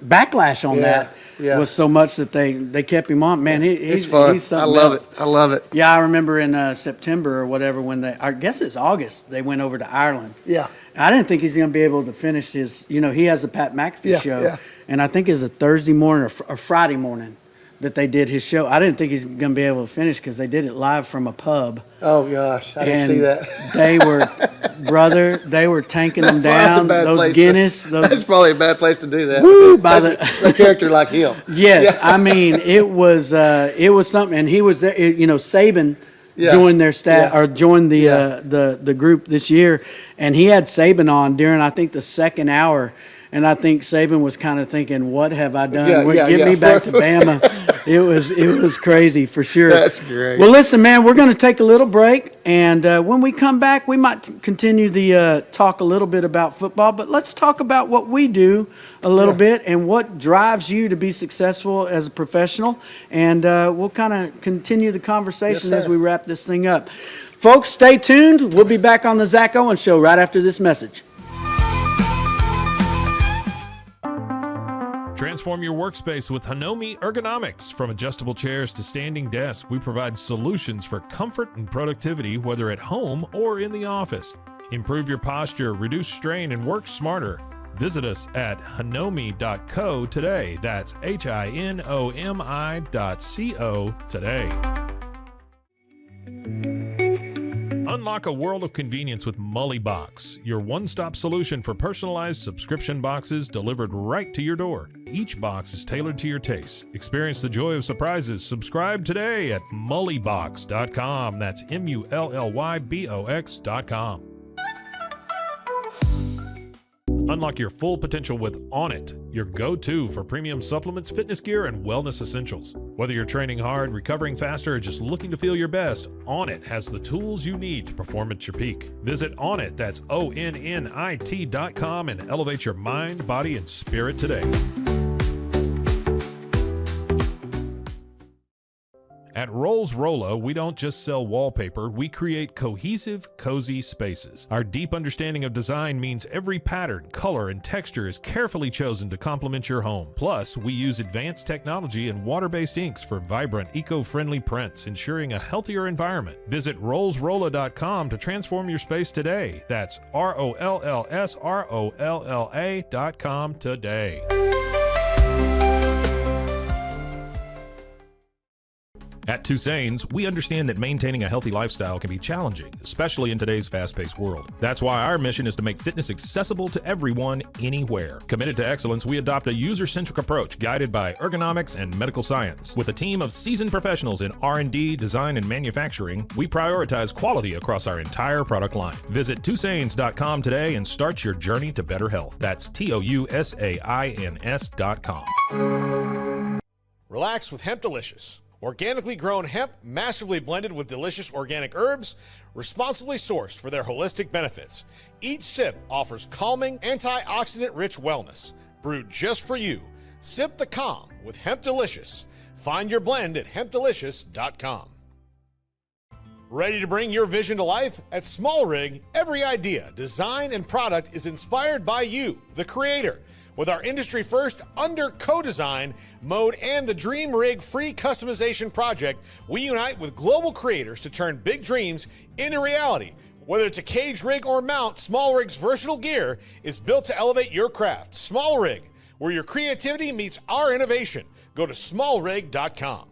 backlash on that was so much that they kept him on. Man, it's fun. He's something I love else. it. I love it. Yeah, I remember in September or whatever when I guess it's August, they went over to Ireland. Yeah. I didn't think he's going to be able to finish his, he has the Pat McAfee show. Yeah. And I think it's a Thursday morning or Friday morning that they did his show. I didn't think he's going to be able to finish because they did it live from a pub. Oh, gosh. I didn't see that. They were tanking them down. Those Guinness. That's probably a bad place to do that. Woo, a character like him. Yes. Yeah. I mean, it was something. And he was there, Saban. Joined their staff or joined the group this year, and he had Saban on during I think the second hour, and I think Saban was kind of thinking, "What have I done? Get me back to Bama." It was crazy for sure. That's great. Well, listen, man, we're going to take a little break, and when we come back, we might continue the talk a little bit about football, but let's talk about what we do a little bit and what drives you to be successful as a professional, and we'll kind of continue the conversation as we wrap this thing up. Folks, stay tuned. We'll be back on the Zach Owens Show right after this message. Transform your workspace with Hanomi Ergonomics. From adjustable chairs to standing desks, we provide solutions for comfort and productivity, whether at home or in the office. Improve your posture, reduce strain, and work smarter. Visit us at hanomi.co today. That's HINOMI.co today. Unlock a world of convenience with MullyBox, your one-stop solution for personalized subscription boxes delivered right to your door. Each box is tailored to your taste. Experience the joy of surprises. Subscribe today at mullybox.com. That's MULLYBOX.com. Unlock your full potential with Onnit, your go-to for premium supplements, fitness gear, and wellness essentials. Whether you're training hard, recovering faster, or just looking to feel your best, Onnit has the tools you need to perform at your peak. Visit Onnit, that's ONNIT.com, and elevate your mind, body, and spirit today. At Rolls Rolla, we don't just sell wallpaper, we create cohesive, cozy spaces. Our deep understanding of design means every pattern, color, and texture is carefully chosen to complement your home. Plus, we use advanced technology and water-based inks for vibrant, eco-friendly prints, ensuring a healthier environment. Visit rollsrolla.com to transform your space today. That's ROLLSROLLA.com today. At Tusain's, we understand that maintaining a healthy lifestyle can be challenging, especially in today's fast-paced world. That's why our mission is to make fitness accessible to everyone, anywhere. Committed to excellence, we adopt a user-centric approach guided by ergonomics and medical science. With a team of seasoned professionals in R&D, design, and manufacturing, we prioritize quality across our entire product line. Visit Tusains.com today and start your journey to better health. That's TOUSAINS.com. Relax with Hemp Delicious. Organically grown hemp, massively blended with delicious organic herbs, responsibly sourced for their holistic benefits. Each sip offers calming, antioxidant-rich wellness. Brewed just for you. Sip the calm with Hemp Delicious. Find your blend at hempdelicious.com. Ready to bring your vision to life? At Small Rig, every idea, design, and product is inspired by you, the creator. With our industry-first under co-design mode and the Dream Rig free customization project, we unite with global creators to turn big dreams into reality. Whether it's a cage rig or mount, Small Rig's versatile gear is built to elevate your craft. Small Rig, where your creativity meets our innovation. Go to smallrig.com.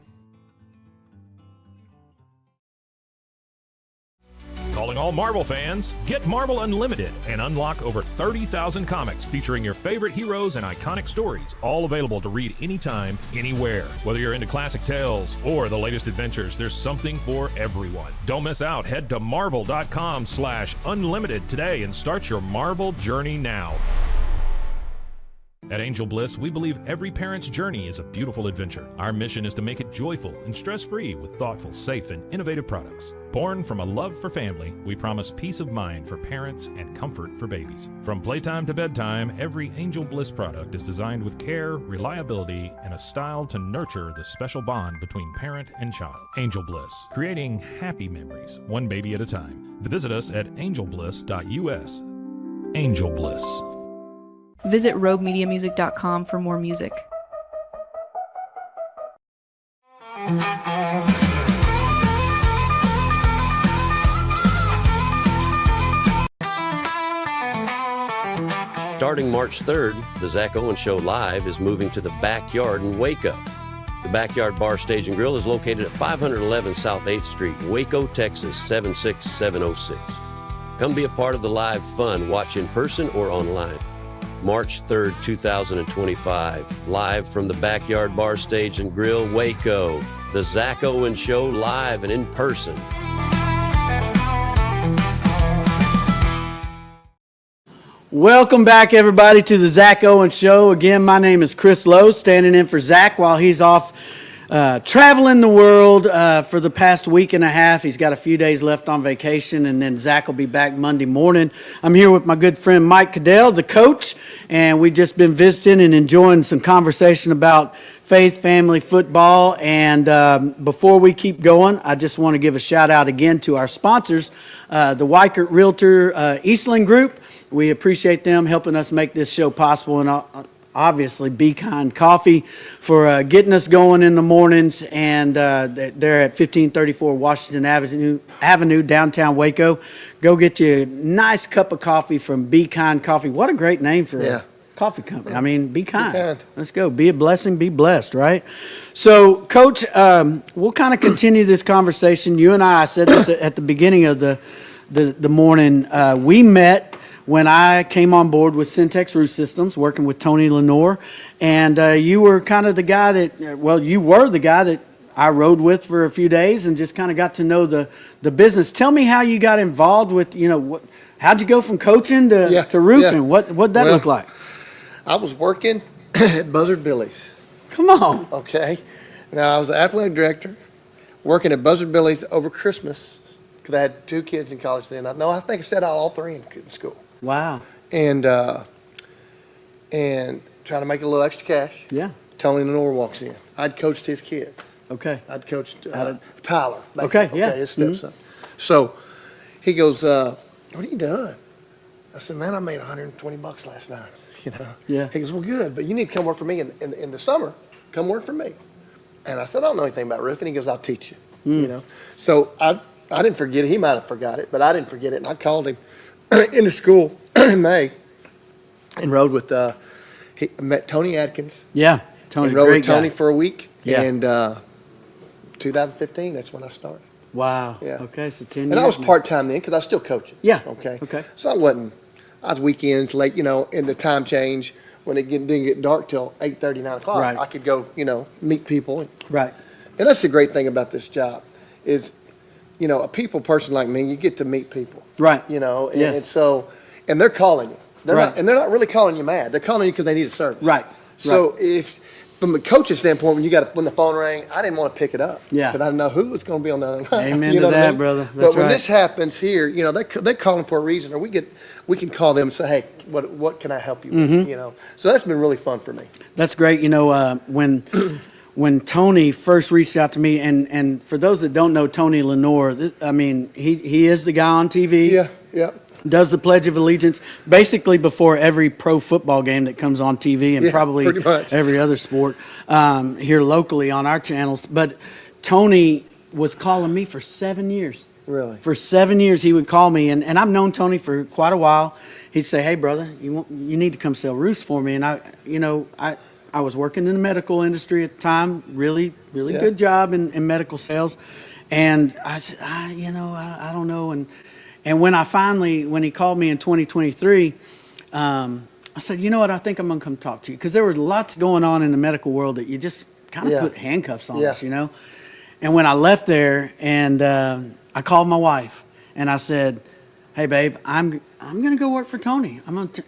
Calling all Marvel fans, get Marvel Unlimited and unlock over 30,000 comics featuring your favorite heroes and iconic stories, all available to read anytime, anywhere. Whether you're into classic tales or the latest adventures, there's something for everyone. Don't miss out. Head to marvel.com/unlimited today and start your Marvel journey now. At Angel Bliss, we believe every parent's journey is a beautiful adventure. Our mission is to make it joyful and stress-free with thoughtful, safe, and innovative products. Born from a love for family, we promise peace of mind for parents and comfort for babies. From playtime to bedtime, every Angel Bliss product is designed with care, reliability, and a style to nurture the special bond between parent and child. Angel Bliss, creating happy memories, one baby at a time. Visit us at angelbliss.us. Angel Bliss. Visit roguemediamusic.com for more music. Starting March 3rd, the Zach Owens Show Live is moving to the Backyard in Waco. The Backyard Bar, Stage, and Grill is located at 511 South 8th Street, Waco, Texas, 76706. Come be a part of the live fun, watch in person or online. March 3rd, 2025, live from the Backyard Bar, Stage, and Grill, Waco. The Zach Owens Show live and in person. Welcome back, everybody, to the Zach Owens Show. Again, my name is Chris Lowe, standing in for Zach while he's off traveling the world for the past week and a half. He's got a few days left on vacation, and then Zach will be back Monday morning. I'm here with my good friend Mike Cadell, the coach, and we've just been visiting and enjoying some conversation about faith, family, football. And before we keep going, I just want to give a shout out again to our sponsors, the Weichert Realtor Eastland Group. We appreciate them helping us make this show possible, and obviously Be Kind Coffee for getting us going in the mornings. And they're at 1534 Washington Avenue, downtown Waco. Go get you a nice cup of coffee from Be Kind Coffee. What a great name for a coffee company. I mean, be kind. Be kind. Let's go. Be a blessing, be blessed, right? So, Coach, we'll kind of continue this conversation. You and I said this at the beginning of the morning. We met when I came on board with Syntex Roof Systems, working with Tony Lenore, and you were kind of the guy you were the guy that I rode with for a few days and just kind of got to know the business. Tell me how you got involved with, how'd you go from coaching to roofing? Yeah. What'd that look like? I was working at Buzzard Billy's. Come on. Okay. Now, I was the athletic director, working at Buzzard Billy's over Christmas, because I had 2 kids in college then. I think I set out all 3 in school. Wow. And trying to make a little extra cash. Yeah. Tony Lenore walks in. I'd coached his kids. Okay. I'd coached Tyler. Okay, yeah. His stepson. So he goes, what are you doing? I said, man, I made $120 last night. Yeah. He goes, well, good, but you need to come work for me in the summer. Come work for me. And I said, I don't know anything about roofing. He goes, I'll teach you. So I didn't forget it. He might have forgot it, but I didn't forget it. And I called him into school in May and rode with he met Tony Adkins. Yeah, Tony. Rode great with Tony guy. for a week. Yeah. And 2015, that's when I started. Wow. Yeah. Okay, so 10 years. And I was now. part-time then because I was still coaching. Yeah. Okay. Okay. So I was weekends, late, in the time change when it didn't get dark till 8:30, 9 o'clock. Right. I could go, meet people. Right. And that's the great thing about this job is, a people person like me, you get to meet people. Right. And they're calling you. They're not really calling you mad. They're calling you because they need a service. Right. So it's from the coach's standpoint, when the phone rang, I didn't want to pick it up. Yeah. Because I didn't know who was going to be on the other line. Amen You know to what I that, mean? brother. But That's when right. this happens here, they're calling for a reason, or we can call them and say, hey, what can I help you with? Mm-hmm. So that's been really fun for me. That's great. When Tony first reached out to me, and for those that don't know Tony Lenore, he is the guy on TV. Yeah, yeah. Does the Pledge of Allegiance basically before every pro football game that comes on TV and probably pretty much. every other sport here locally on our channels. But Tony was calling me for 7 years. Really? For 7 years he would call me, and I've known Tony for quite a while. He'd say, hey, brother, you need to come sell roofs for me. And I was working in the medical industry at the time, really good job in medical sales. And I said, I don't know. And And when he called me in 2023, I said, you know what, I think I'm going to come talk to you. Because there were lots going on in the medical world that you just kind of put handcuffs on us, you know. And when I left there, and I called my wife, and I said, hey, babe, I'm going to go work for Tony.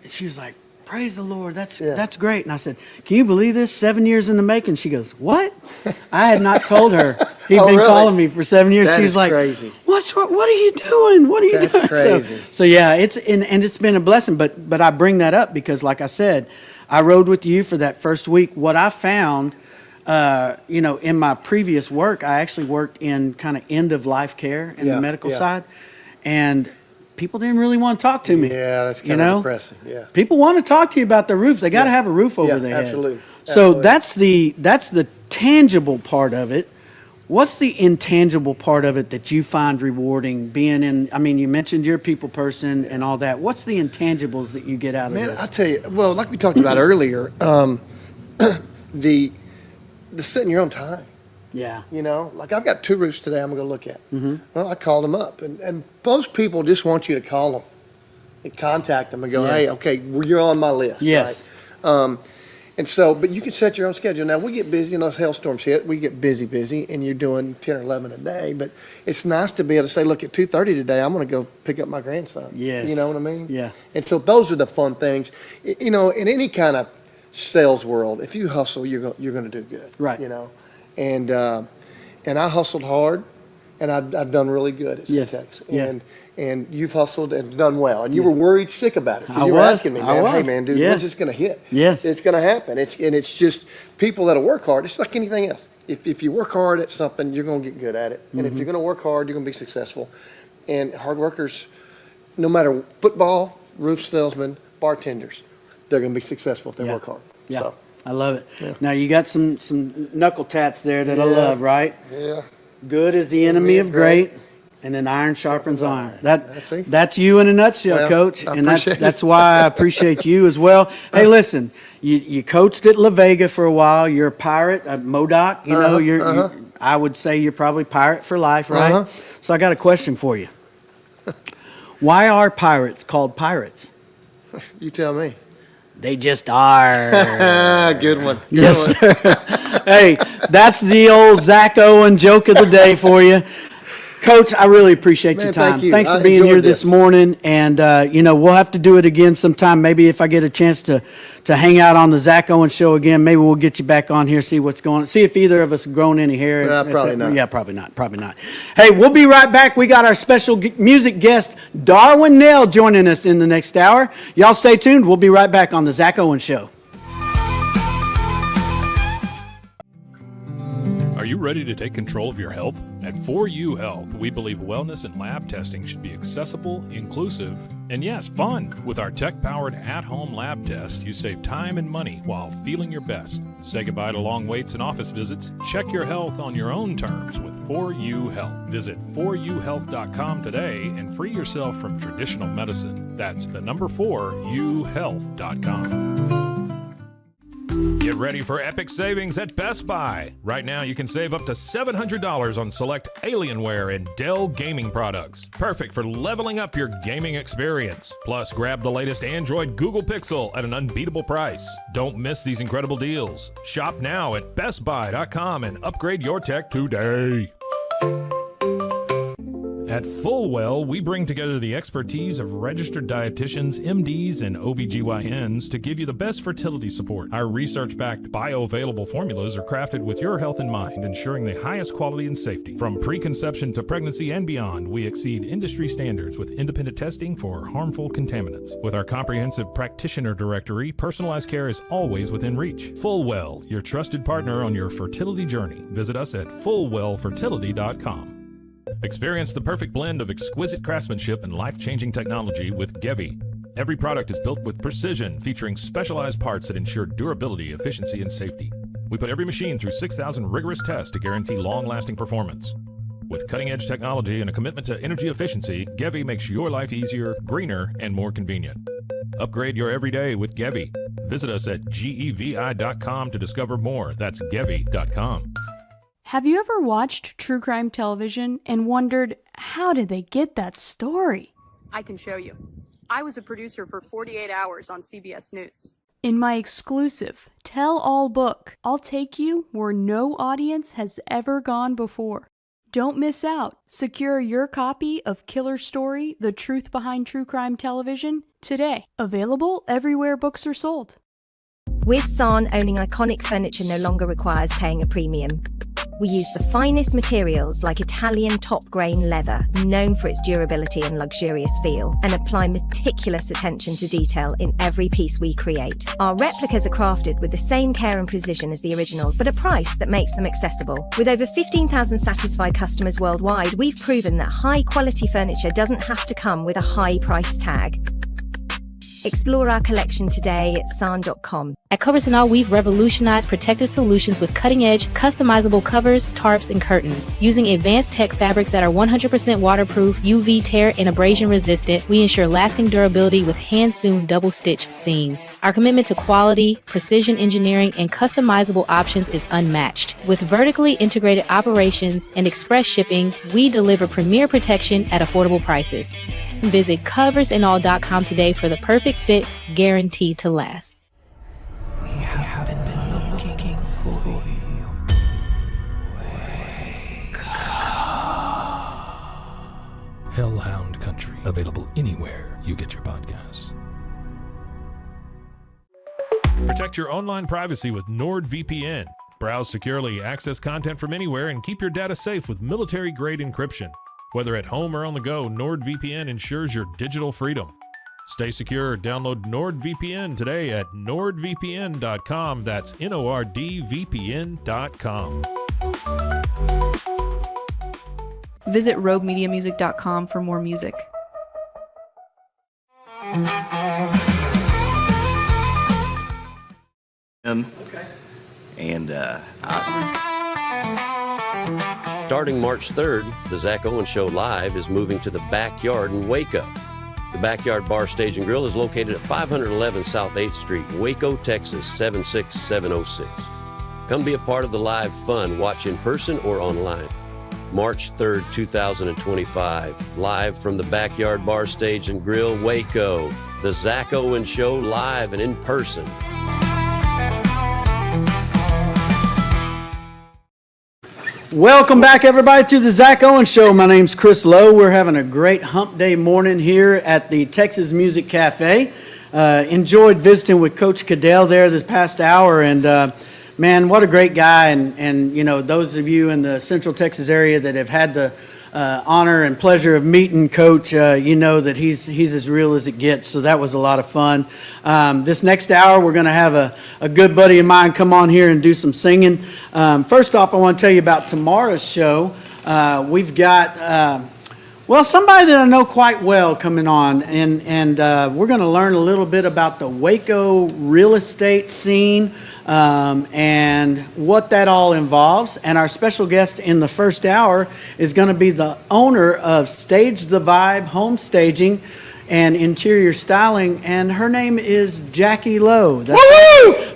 She was like, praise the Lord, that's great. And I said, can you believe this? 7 years in the making. She goes, what? I had not told her he'd been calling me for 7 years. She's like, crazy. What are you doing? What are you doing? Crazy. So yeah, it's been a blessing. But I bring that up because, like I said, I rode with you for that first week. What I found, in my previous work, I actually worked in kind of end of life care in the medical side, and people didn't really want to talk to me. Yeah, that's kind of depressing. Yeah. People want to talk to you about their roofs. They got to have a roof over their head. Absolutely. So that's the tangible part of it. What's the intangible part of it that you find rewarding being in? I mean, you mentioned you're a people person and all that. What's the intangibles that you get out of this? Man, I tell you, well, like we talked about earlier, the setting your own time. Yeah. Like I've got 2 roofs today I'm going to look at. Mm-hmm. Well, I called them up. And most people just want you to call them and contact them and go, hey, okay, you're on my list. Yes. Right? And so, but you can set your own schedule. Now, we get busy and those hailstorms hit. We get busy, and you're doing 10 or 11 a day. But it's nice to be able to say, look, at 2:30 today, I'm going to go pick up my grandson. Yes. You know what I mean? Yeah. And so those are the fun things. In any kind of sales world, if you hustle, you're going to do good. Right. And I hustled hard, and I've done really good at Syntex. And you've hustled and done well. And you were worried sick about it. You were asking me, man, hey, man, dude, when's this going to hit? Yes. It's going to happen. It's just people that'll work hard. It's like anything else. If you work hard at something, you're going to get good at it. And if you're going to work hard, you're going to be successful. And hard workers, no matter football, roof salesmen, bartenders, they're going to be successful if they work hard. Yeah. So. I love it. Yeah. Now, you got some knuckle tats there that I love, right? Yeah. Good is the enemy of great, and then iron sharpens iron. That's you in a nutshell, Coach. And that's why I appreciate you as well. Hey, listen, you coached at La Vega for a while. You're a pirate, a MODOK. I would say you're probably pirate for life, right? So I got a question for you. Why are pirates called pirates? You tell me. They just are. Good one. Yes, sir. Hey, that's the old Zach Owen joke of the day for you. Coach, I really appreciate your time. Thank you. Thanks for being here this morning. And, we'll have to do it again sometime. Maybe if I get a chance to hang out on the Zach Owen show again, maybe we'll get you back on here, see what's going on. See if either of us have grown any hair. Probably not. Yeah, probably not. Hey, we'll be right back. We got our special music guest, Darwin Nell, joining us in the next hour. Y'all stay tuned. We'll be right back on the Zach Owen show. Are you ready to take control of your health? At 4U Health, we believe wellness and lab testing should be accessible, inclusive, and yes, fun. With our tech-powered at-home lab test, you save time and money while feeling your best. Say goodbye to long waits and office visits. Check your health on your own terms with 4U Health. Visit 4uhealth.com today and free yourself from traditional medicine. That's the number 4uhealth.com. Get ready for epic savings at Best Buy. Right now, you can save up to $700 on select Alienware and Dell gaming products. Perfect for leveling up your gaming experience. Plus, grab the latest Android Google Pixel at an unbeatable price. Don't miss these incredible deals. Shop now at bestbuy.com and upgrade your tech today. At Fullwell, we bring together the expertise of registered dietitians, MDs, and OBGYNs to give you the best fertility support. Our research-backed bioavailable formulas are crafted with your health in mind, ensuring the highest quality and safety. From preconception to pregnancy and beyond, we exceed industry standards with independent testing for harmful contaminants. With our comprehensive practitioner directory, personalized care is always within reach. Fullwell, your trusted partner on your fertility journey. Visit us at fullwellfertility.com. Experience the perfect blend of exquisite craftsmanship and life-changing technology with Gevi. Every product is built with precision, featuring specialized parts that ensure durability, efficiency, and safety. We put every machine through 6,000 rigorous tests to guarantee long-lasting performance. With cutting-edge technology and a commitment to energy efficiency, Gevi makes your life easier, greener, and more convenient. Upgrade your everyday with Gevi. Visit us at gevi.com to discover more. That's gevi.com. Have you ever watched true crime television and wondered, how did they get that story? I can show you. I was a producer for 48 Hours on CBS News. In my exclusive Tell All book, I'll take you where no audience has ever gone before. Don't miss out. Secure your copy of Killer Story: The Truth Behind True Crime Television today. Available everywhere books are sold. With San, owning iconic furniture no longer requires paying a premium. We use the finest materials like Italian top-grain leather, known for its durability and luxurious feel, and apply meticulous attention to detail in every piece we create. Our replicas are crafted with the same care and precision as the originals, but at a price that makes them accessible. With over 15,000 satisfied customers worldwide, we've proven that high-quality furniture doesn't have to come with a high price tag. Explore our collection today at san.com. At Covers & All, we've revolutionized protective solutions with cutting-edge, customizable covers, tarps, and curtains. Using advanced tech fabrics that are 100% waterproof, UV tear, and abrasion resistant, we ensure lasting durability with hand-sewn double-stitch seams. Our commitment to quality, precision engineering, and customizable options is unmatched. With vertically integrated operations and express shipping, we deliver premier protection at affordable prices. Visit coversandall.com today for the perfect fit, guaranteed to last. We haven't been looking for you. Wake up. Hellhound Country, available anywhere you get your podcasts. Protect your online privacy with NordVPN. Browse securely, access content from anywhere, and keep your data safe with military-grade encryption. Whether at home or on the go, NordVPN ensures your digital freedom. Stay secure. Download NordVPN today at nordvpn.com. That's NORDVPN.com. Visit roguemediamusic.com for more music. Starting March 3rd, the Zach Owens Show Live is moving to the Backyard in Waco. The Backyard Bar, Stage, and Grill is located at 511 South 8th Street, Waco, Texas, 76706. Come be a part of the live fun. Watch in person or online. March 3rd, 2025, live from the Backyard Bar, Stage, and Grill, Waco. The Zach Owens Show live and in person. Welcome back, everybody, to the Zach Owens Show. My name's Chris Lowe. We're having a great hump day morning here at the Texas Music Cafe. Enjoyed visiting with Coach Cadell there this past hour, and man, what a great guy. And you know, those of you in the Central Texas area that have had the honor and pleasure of meeting Coach, you know that he's as real as it gets, so that was a lot of fun. This next hour, we're going to have a good buddy of mine come on here and do some singing. First off, I want to tell you about tomorrow's show. We've got, well, somebody that I know quite well coming on, and we're going to learn a little bit about the Waco real estate scene, and what that all involves. And our special guest in the first hour is going to be the owner of Stage the Vibe Home Staging and Interior Styling, and her name is Jackie Lowe.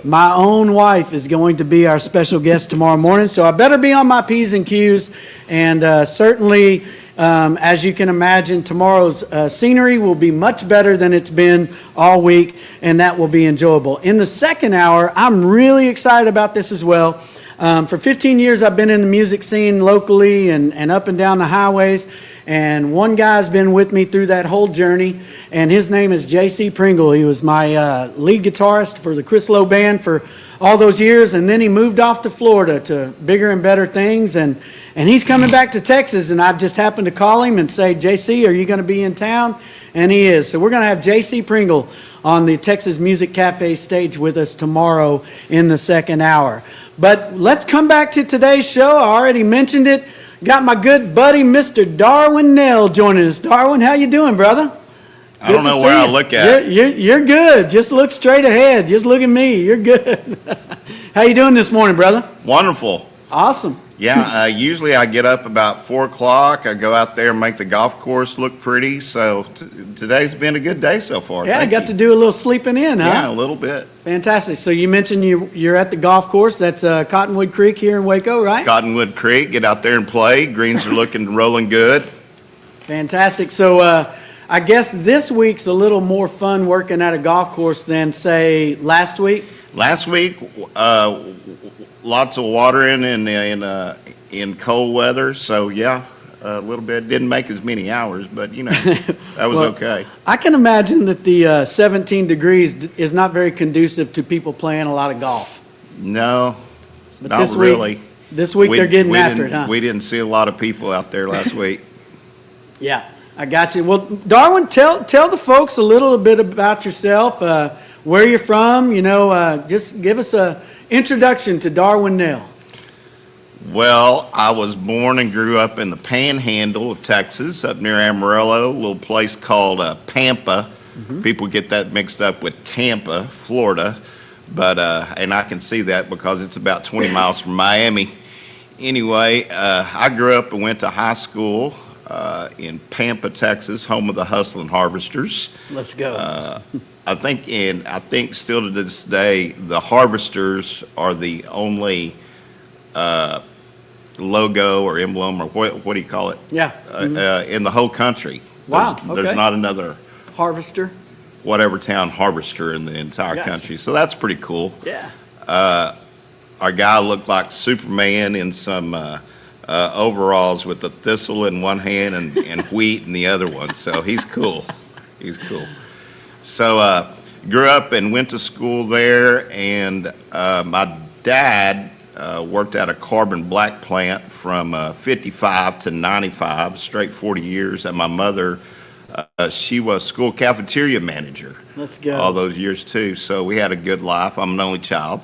My own wife is going to be our special guest tomorrow morning, so I better be on my P's and Q's, and certainly, as you can imagine, tomorrow's scenery will be much better than it's been all week, and that will be enjoyable. In the second hour, I'm really excited about this as well. For 15 years, I've been in the music scene locally and up and down the highways, and one guy's been with me through that whole journey, and his name is J.C. Pringle. He was my lead guitarist for the Chris Lowe Band for all those years, and then he moved off to Florida to bigger and better things, and he's coming back to Texas, and I just happened to call him and say, JC, are you going to be in town? And he is. So we're going to have JC Pringle on the Texas Music Cafe stage with us tomorrow in the second hour. But let's come back to today's show. I already mentioned it. Got my good buddy, Mr. Darwin Nell, joining us. Darwin, how you doing, brother? I don't know where I look at. You're good. Just look straight ahead. Just look at me. You're good. How you doing this morning, brother? Wonderful. Awesome. Yeah, usually I get up about 4 o'clock. I go out there and make the golf course look pretty. So today's been a good day so far. Yeah, I got to do a little sleeping in, huh? Yeah, a little bit. Fantastic. So you mentioned you're at the golf course. That's Cottonwood Creek here in Waco, right? Cottonwood Creek. Get out there and play. Greens are rolling good. Fantastic. So I I guess this week's a little more fun working at a golf course than, say, last week. Last week, lots of watering in cold weather. So yeah, a little bit. Didn't make as many hours, but that was okay. I can imagine that the 17 degrees is not very conducive to people playing a lot of golf. No, But not this really. This week they're getting after it, huh? We didn't see a lot of people out there last week. Yeah, I got you. Well, Darwin, tell the folks a little bit about yourself, where you're from. Just give us a introduction to Darwin Nell. Well, I was born and grew up in the Panhandle of Texas, up near Amarillo, a little place called Pampa. People get that mixed up with Tampa, Florida, but and I can see that because it's about 20 miles from Miami. Anyway, I grew up and went to high school in Pampa, Texas, home of the Hustling Harvesters. Let's go. I think still to this day, the Harvesters are the only logo or emblem or what do you call it? Yeah. In the whole country. Wow. There's not another Harvester. whatever town harvester in the entire Gotcha. country. So that's pretty cool. Yeah. Our guy looked like Superman in some overalls with a thistle in one hand and wheat in the other one. So he's cool. He's cool. So grew up and went to school there, and my dad worked at a carbon black plant from 55 to 95, straight 40 years, and my mother, she was school cafeteria manager. Let's go. All those years too. So we had a good life. I'm an only child,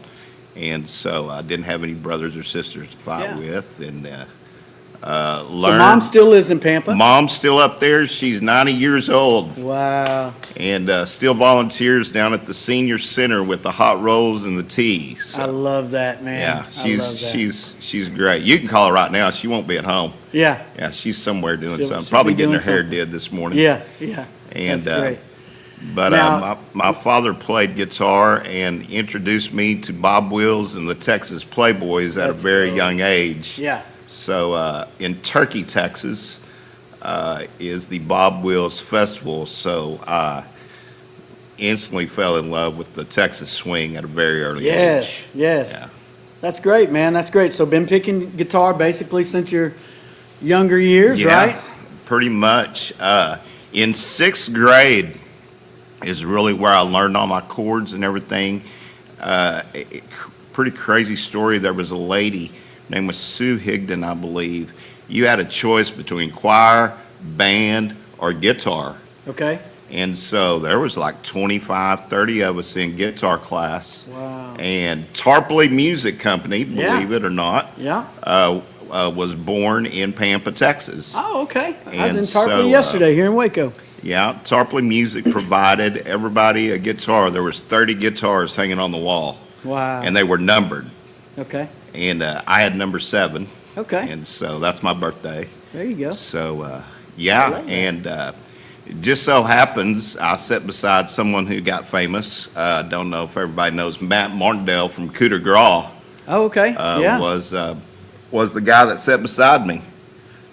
and so I didn't have any brothers or sisters to fight with, and So learned. mom still lives in Pampa? Mom's still up there. She's 90 years old. Wow. And still volunteers down at the senior center with the hot rolls and the tea. So, I love that, man. yeah, I love that. she's great. You can call her right now. She won't be at home. Yeah. Yeah, she's somewhere doing She'll something. be Probably getting her doing hair something. did this morning. Yeah, yeah. And That's great. but Now- my father played guitar and introduced me to Bob Wills and the Texas Playboys at a Let's very go. young age. Yeah. So in Turkey, Texas, is the Bob Wills Festival. So I instantly fell in love with the Texas swing at a very early Yes, age. yes. Yeah. That's great, man. That's great. So been picking guitar basically since your younger years, right? Pretty much. In sixth grade is really where I learned all my chords and everything. Pretty crazy story. There was a lady, her name was Sue Higdon, I believe. You had a choice between choir, band, or guitar. Okay. And so there was like 25, 30 of us in guitar class. Wow. And Tarpley Music Company, Yeah. believe it or not, Yeah. was born in Pampa, Texas. Oh, okay. I was And in Tarpley so, yesterday here in Waco. Yeah, Tarpley Music provided everybody a guitar. There was 30 guitars hanging on the wall, Wow. and they were numbered. Okay. And I had number 7. Okay. And so that's my birthday. There you go. So I yeah, love that. and it just so happens I sat beside someone who got famous. I don't know if everybody knows Matt Martindale from Coup de Grace. Oh, okay. Yeah. Was the guy that sat beside me.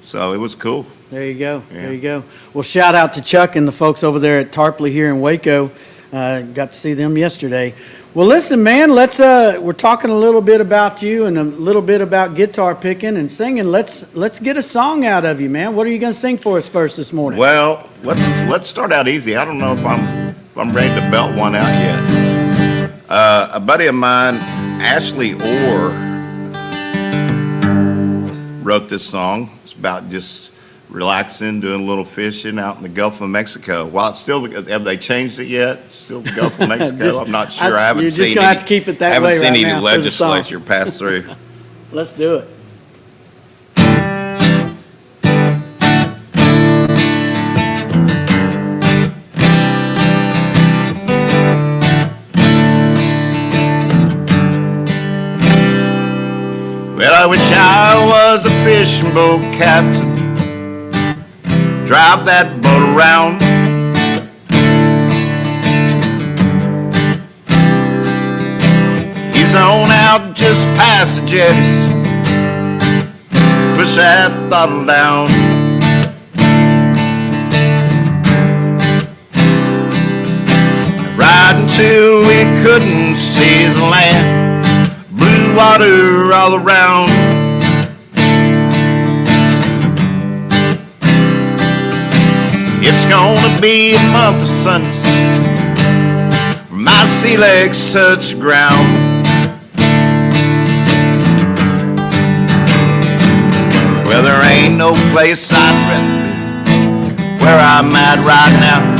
So it was cool. There you go. Yeah. There you go. Well, shout out to Chuck and the folks over there at Tarpley here in Waco. Got to see them yesterday. Well, listen, man. We're talking a little bit about you and a little bit about guitar picking and singing. Let's get a song out of you, man. What are you going to sing for us first this morning? Well, let's start out easy. I don't know if I'm ready to belt one out yet. A buddy of mine, Ashley Orr, wrote this song. It's about just relaxing, doing a little fishing out in the Gulf of Mexico. Well, it's still, have they changed it yet? It's still the Gulf of Mexico? Just- I'm not sure. I haven't you're seen just gonna have to keep it that haven't way seen right any now for the song. legislature pass through. Let's do it. Well, I wish I was a fishing boat captain. Drive that boat around. He's on out just past the jetties. Push that throttle down. right until we couldn't see the land. Blue water all around. It's gonna be a month of suns for my sea legs touch the ground. Well, there ain't no place I'd rather be where I'm at right now.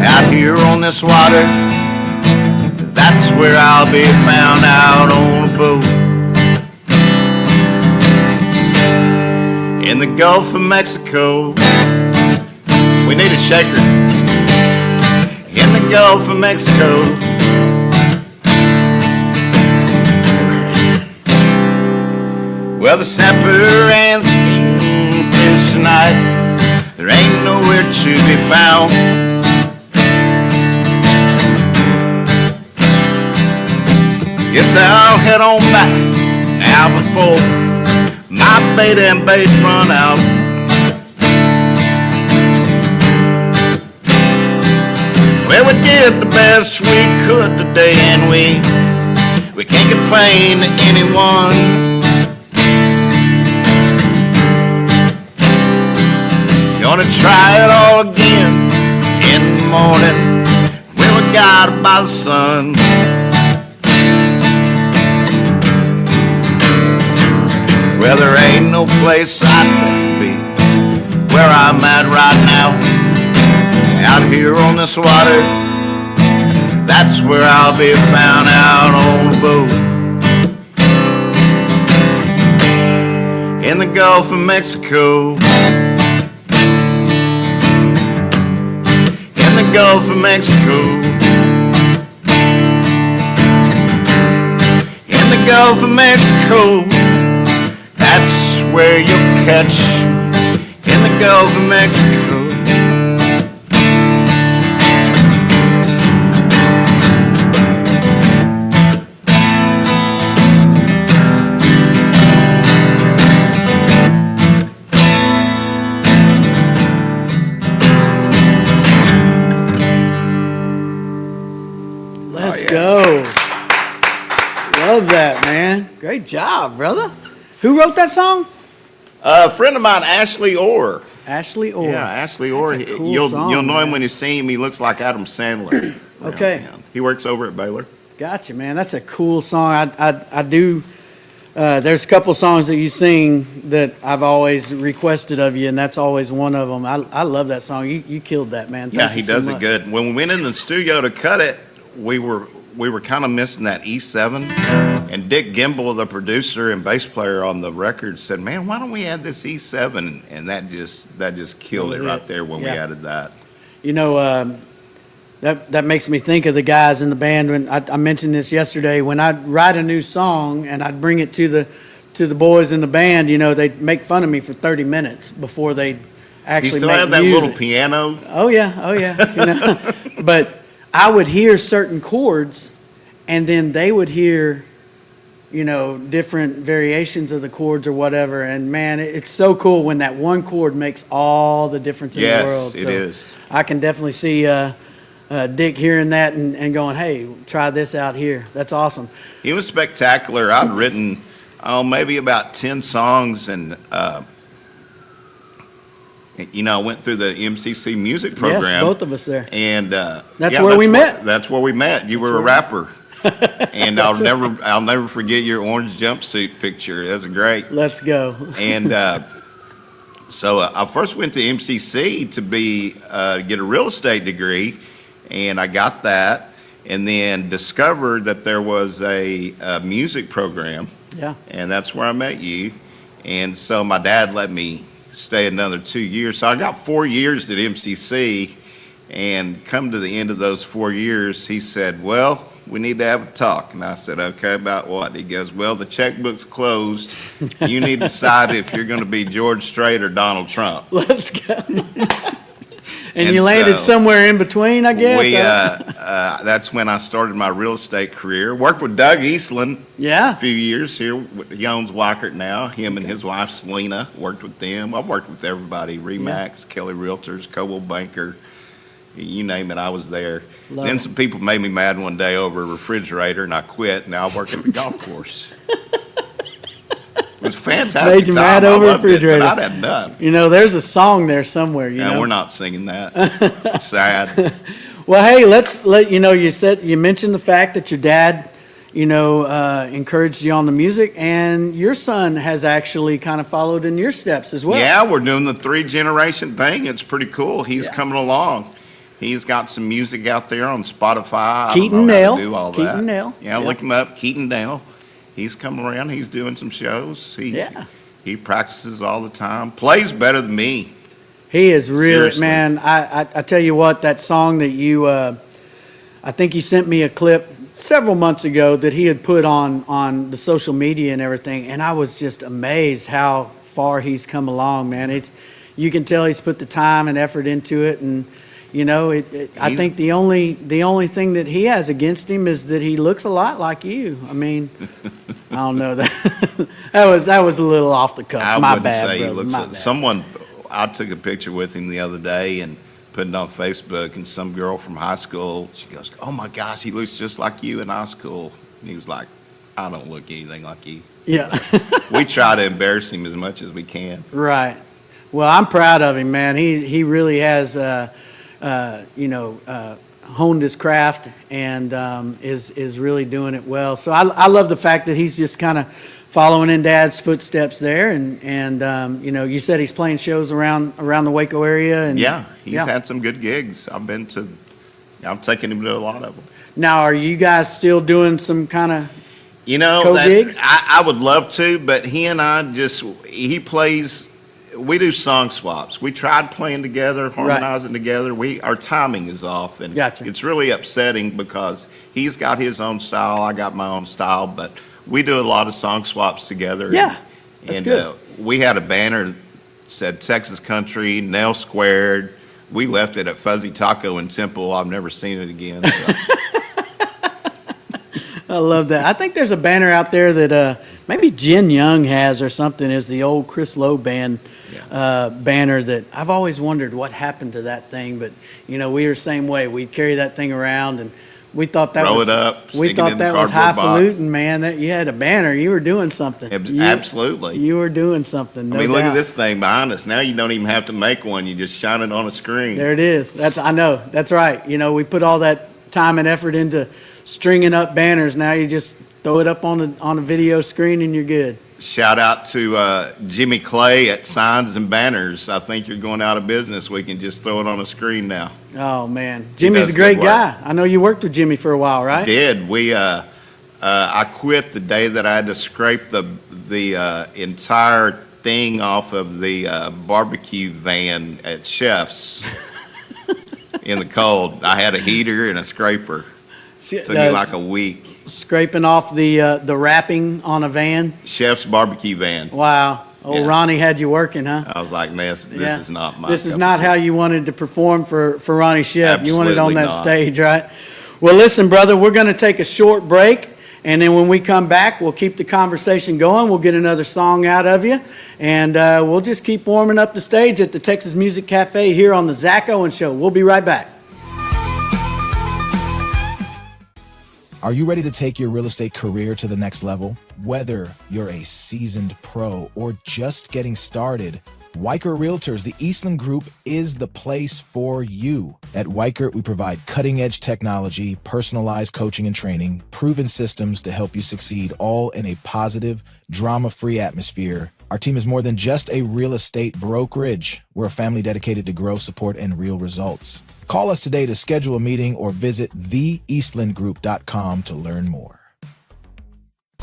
Out here on this water, that's where I'll be found, out on a boat. In the Gulf of Mexico, we need a shaker. In the Gulf of Mexico, well, the snapper and the kingfish tonight, there ain't nowhere to be found. Guess I'll head on back now before my bait and bait run out. Well, we did the best we could today, and we can't complain to anyone. Gonna try it all again in the morning when we're guided by the sun. Well, there ain't no place I'd rather be where I'm at right now. Out here on this water, that's where I'll be found, out on a boat. In the Gulf of Mexico, in the Gulf of Mexico, in the Gulf of Mexico, that's where you'll catch me. In the Gulf of Mexico. Let's go. Love that, man. Great job, brother. Who wrote that song? A friend of mine, Ashley Orr. Ashley Orr. Yeah, Ashley Orr. That's a cool You'll song, know him man. when you see him. He looks like Adam Sandler. Okay. He works over at Baylor. Gotcha, man. That's a cool song. I do. There's a couple songs that you sing that I've always requested of you, and that's always one of them. I love that song. You killed that, man. Yeah, Thank he you so does it much. good. When we went in the studio to cut it, we were kind of missing that E7, and Dick Gimbel, the producer and bass player on the record, said, "Man, why don't we add this E7?" And that just killed That it was right it. there when we Yeah. added that. You know, that makes me think of the guys in the band. When I mentioned this yesterday, when I'd write a new song and I'd bring it to the boys in the band, you know, they'd make fun of me for 30 minutes before they'd actually You still make have that music. little piano? Oh yeah. You know, but I would hear certain chords, and then they would hear, you know, different variations of the chords or whatever. And man, it's so cool when that one chord makes all the difference in the world. Yes, it is. I can definitely see Dick hearing that and going, "Hey, try this out here." That's awesome. He was spectacular. I'd written, maybe about 10 songs, and you know, I went through the MCC music program. Yes, both of us there. And That's where we met. That's where we met. You were a rapper, and I'll never forget your orange jumpsuit picture. That's great. Let's go. And so I first went to MCC to get a real estate degree, and I got that, and then discovered that there was a music program. Yeah. And that's where I met you. And so my dad let me stay another 2 years. So I got 4 years at MCC, and come to the end of those 4 years, he said, "Well, we need to have a talk." And I said, "Okay, about what?" He goes, "Well, the checkbook's closed. You need to decide if you're going to be George Strait or Donald Trump." Let's go. And you landed so somewhere in between, I guess. That's when I started my real estate career. Worked with Doug Eastland. Yeah. A few years here. He owns Weikert now. Him and his wife Selena worked with them. I've worked with everybody. Remax, Kelly Realtors, Coldwell Banker. You name it, I was there. Love Then it. some people made me mad one day over a refrigerator, and I quit. Now I work at the golf course. It was a fantastic. Made you mad time. I over loved it, refrigerator. but I'd had enough. You know, there's a song there somewhere. You Yeah, know, we're not singing that. It's sad. Well, hey, let's let you know. You mentioned the fact that your dad, encouraged you on the music, and your son has actually kind of followed in your steps as well. Yeah, we're doing the 3-generation thing. It's pretty cool. He's coming along. He's got some music out there on Spotify. I don't Keaton know how Dale. to do all Keaton that. Dale. Yeah, look him up, Keaton Dale. He's coming around. He's doing some shows. He practices all the time. Plays better than me. He is really, Seriously. man. I tell you what, that song that you, I think you sent me a clip several months ago that he had put on the social media and everything, and I was just amazed how far he's come along, man. You can tell he's put the time and effort into it, and I think the only thing that he has against him is that he looks a lot like you. I mean, I don't know that that was a little off the cuff. I My wouldn't bad, say he brother. looks My like bad. someone. I took a picture with him the other day and put it on Facebook, and some girl from high school, she goes, "Oh my gosh, he looks just like you in high school." And he was like, "I don't look anything like you." Yeah. We try to embarrass him as much as we can. Right. Well, I'm proud of him, man. He really has, honed his craft and is really doing it well. So I love the fact that he's just kind of following in Dad's footsteps there, and you said he's playing shows around the Waco area, and Yeah, he's had some good gigs. I'm taking him to a lot of them. Now, are you guys still doing some kind of That, I would love to, but he and I he plays, we do song swaps. We tried playing together, harmonizing together. Our timing is off, and it's really upsetting because he's got his own style, I got my own style, but we do a lot of song swaps together. Yeah, that's good. We had a banner that said Texas Country, Nail Squared. We left it at Fuzzy Taco in Temple. I've never seen it again. So. I love that. I think there's a banner out there that maybe Jen Young has or something, is the old Chris Lowe band banner that I've always wondered what happened to that thing. But, we were the same way. We'd carry that thing around, and we thought that Roll was, it up, we stick it thought in the that was cardboard box. highfalutin, man. That you had a banner. You were doing something. Absolutely. You were doing something. No look at doubt. this thing behind us. Now you don't even have to make one. You just shine it on a screen. There it is. I know. That's right. We put all that time and effort into stringing up banners. Now you just throw it up on a video screen and you're good. Shout out to Jimmy Clay at Signs and Banners. I think you're going out of business. We can just throw it on a screen now. Oh, man. Jimmy's does a great good work. guy. I know you worked with Jimmy for a while, right? Did. I quit the day that I had to scrape the entire thing off of the barbecue van at Chef's in the cold. I had a heater and a scraper. Took me like a week. Scraping off the wrapping on a van. Chef's barbecue van. Wow. Oh, Ronnie had you working, huh? I was like, this is not my This is cup not of tea." how you wanted to perform for Ronnie Chef. You wanted on Absolutely that not. stage, right? Well, listen, brother, we're going to take a short break. And then when we come back, we'll keep the conversation going. We'll get another song out of you. And we'll just keep warming up the stage at the Texas Music Cafe here on the Zach Owen Show. We'll be right back. Are you ready to take your real estate career to the next level? Whether you're a seasoned pro or just getting started, Weichert Realtors, the Eastland Group, is the place for you. At Weichert, we provide cutting-edge technology, personalized coaching and training, proven systems to help you succeed, all in a positive, drama-free atmosphere. Our team is more than just a real estate brokerage. We're a family dedicated to growth, support, and real results. Call us today to schedule a meeting or visit theeastlandgroup.com to learn more.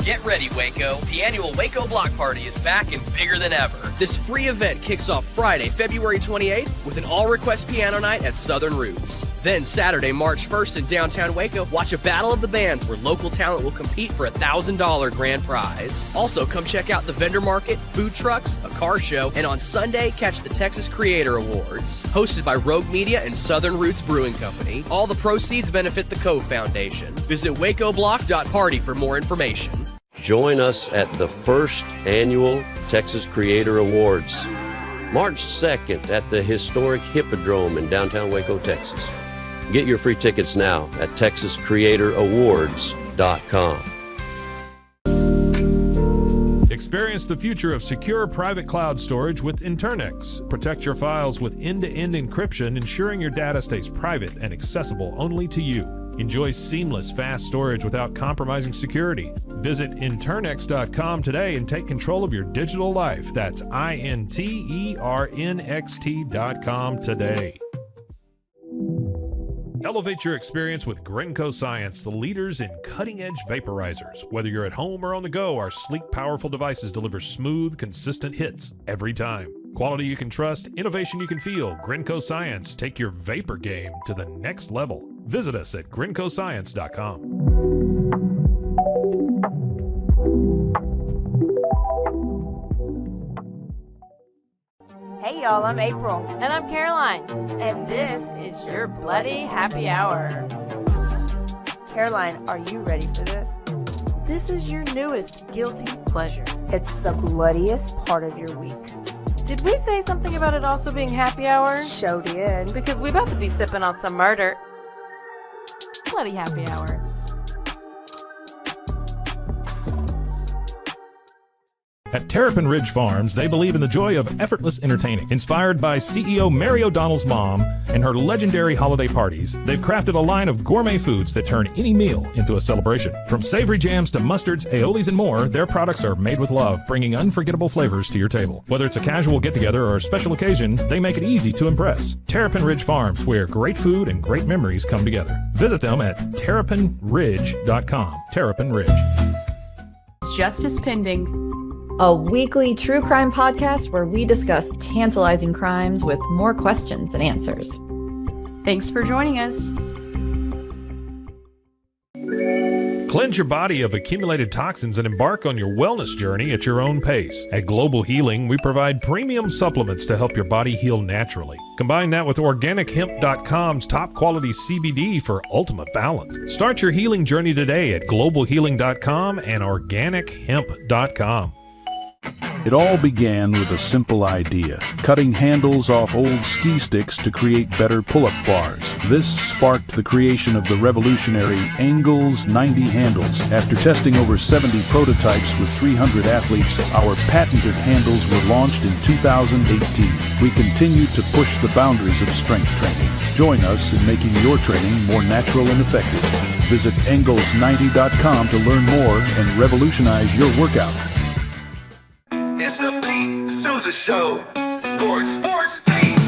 Get ready, Waco. The annual Waco Block Party is back and bigger than ever. This free event kicks off Friday, February 28th with an all-request piano night at Southern Roots. Then Saturday, March 1st in downtown Waco, watch a battle of the bands where local talent will compete for a $1,000 grand prize. Also, come check out the vendor market, food trucks, a car show, and on Sunday, catch the Texas Creator Awards. Hosted by Rogue Media and Southern Roots Brewing Company. All the proceeds benefit the Cove Foundation. Visit wacoblock.party for more information. Join us at the first annual Texas Creator Awards, March 2nd at the historic Hippodrome in downtown Waco, Texas. Get your free tickets now at TexasCreatorAwards.com. Experience the future of secure private cloud storage with Internex. Protect your files with end-to-end encryption, ensuring your data stays private and accessible only to you. Enjoy seamless, fast storage without compromising security. Visit Internext.com today and take control of your digital life. That's INTERNXT.com today. Elevate your experience with Grinco Science, the leaders in cutting-edge vaporizers. Whether you're at home or on the go, our sleek, powerful devices deliver smooth, consistent hits every time. Quality you can trust, innovation you can feel. Grinco Science. Take your vapor game to the next level. Visit us at GrincoScience.com. Hey y'all, I'm April. And I'm Caroline. And this is your Bloody Happy Hour. Caroline, are you ready for this? This is your newest guilty pleasure. It's the bloodiest part of your week. Did we say something about it also being happy hour? Show did. Because we about to be sipping on some murder. Bloody Happy Hour. At Terrapin Ridge Farms, they believe in the joy of effortless entertaining. Inspired by CEO Mary O'Donnell's mom and her legendary holiday parties, they've crafted a line of gourmet foods that turn any meal into a celebration. From savory jams to mustards, aiolis, and more, their products are made with love, bringing unforgettable flavors to your table. Whether it's a casual get-together or a special occasion, they make it easy to impress. Terrapin Ridge Farms, where great food and great memories come together. Visit them at terrapinridge.com. Terrapin Ridge. Justice Pending, a weekly true crime podcast where we discuss tantalizing crimes with more questions than answers. Thanks for joining us. Cleanse your body of accumulated toxins and embark on your wellness journey at your own pace. At Global Healing, we provide premium supplements to help your body heal naturally. Combine that with OrganicHemp.com's top quality CBD for ultimate balance. Start your healing journey today at GlobalHealing.com and OrganicHemp.com. It all began with a simple idea, cutting handles off old ski sticks to create better pull-up bars. This sparked the creation of the revolutionary Angles 90 handles. After testing over 70 prototypes with 300 athletes, our patented handles were launched in 2018. We continue to push the boundaries of strength training. Join us in making your training more natural and effective. Visit Angles90.com to learn more and revolutionize your workout. It's the Pete Souza Show. Sports, Pete.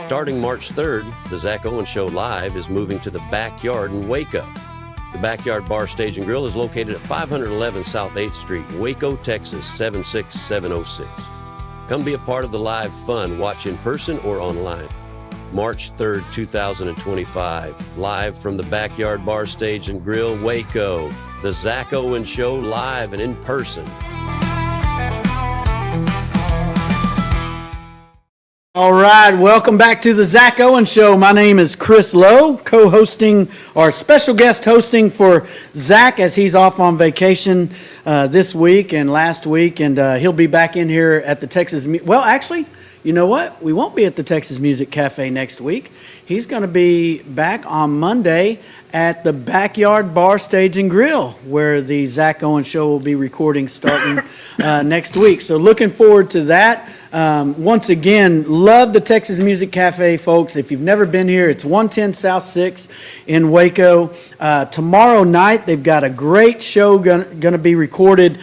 Starting March 3rd, the Zach Owens Show Live is moving to the Backyard in Waco. The Backyard Bar, Stage, and Grill is located at 511 South 8th Street, Waco, Texas, 76706. Come be a part of the live fun. Watch in person or online. March 3rd, 2025, live from the Backyard Bar, Stage, and Grill, Waco. The Zach Owens Show live and in person. All right, welcome back to the Zach Owens Show. My name is Chris Lowe, co-hosting or special guest hosting for Zach as he's off on vacation this week and last week, and he'll be back in here at the Texas. Well, actually, you know what? We won't be at the Texas Music Cafe next week. He's going to be back on Monday at the Backyard Bar, Stage, and Grill, where the Zach Owens Show will be recording starting next week. So looking forward to that. Once again, love the Texas Music Cafe, folks. If you've never been here, it's 110 South 6 in Waco. Tomorrow night, they've got a great show going to be recorded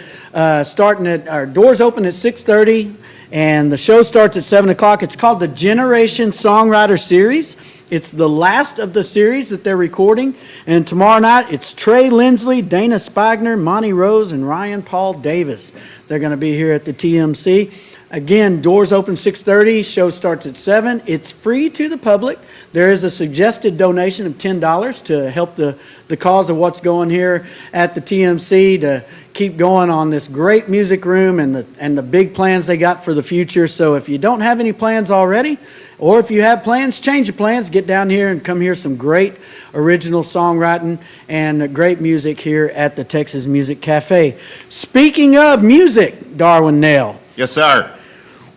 starting at, our doors open at 6:30, and the show starts at 7 o'clock. It's called the Generation Songwriter Series. It's the last of the series that they're recording. And tomorrow night, it's Trey Lindsley, Dana Spigner, Monty Rose, and Ryan Paul Davis. They're going to be here at the TMC. Again, doors open 6:30, show starts at 7. It's free to the public. There is a suggested donation of $10 to help the cause of what's going here at the TMC to keep going on this great music room and the big plans they got for the future. So if you don't have any plans already, or if you have plans, change your plans, get down here and come hear some great original songwriting and great music here at the Texas Music Cafe. Speaking of music, Darwin Nail. Yes, sir.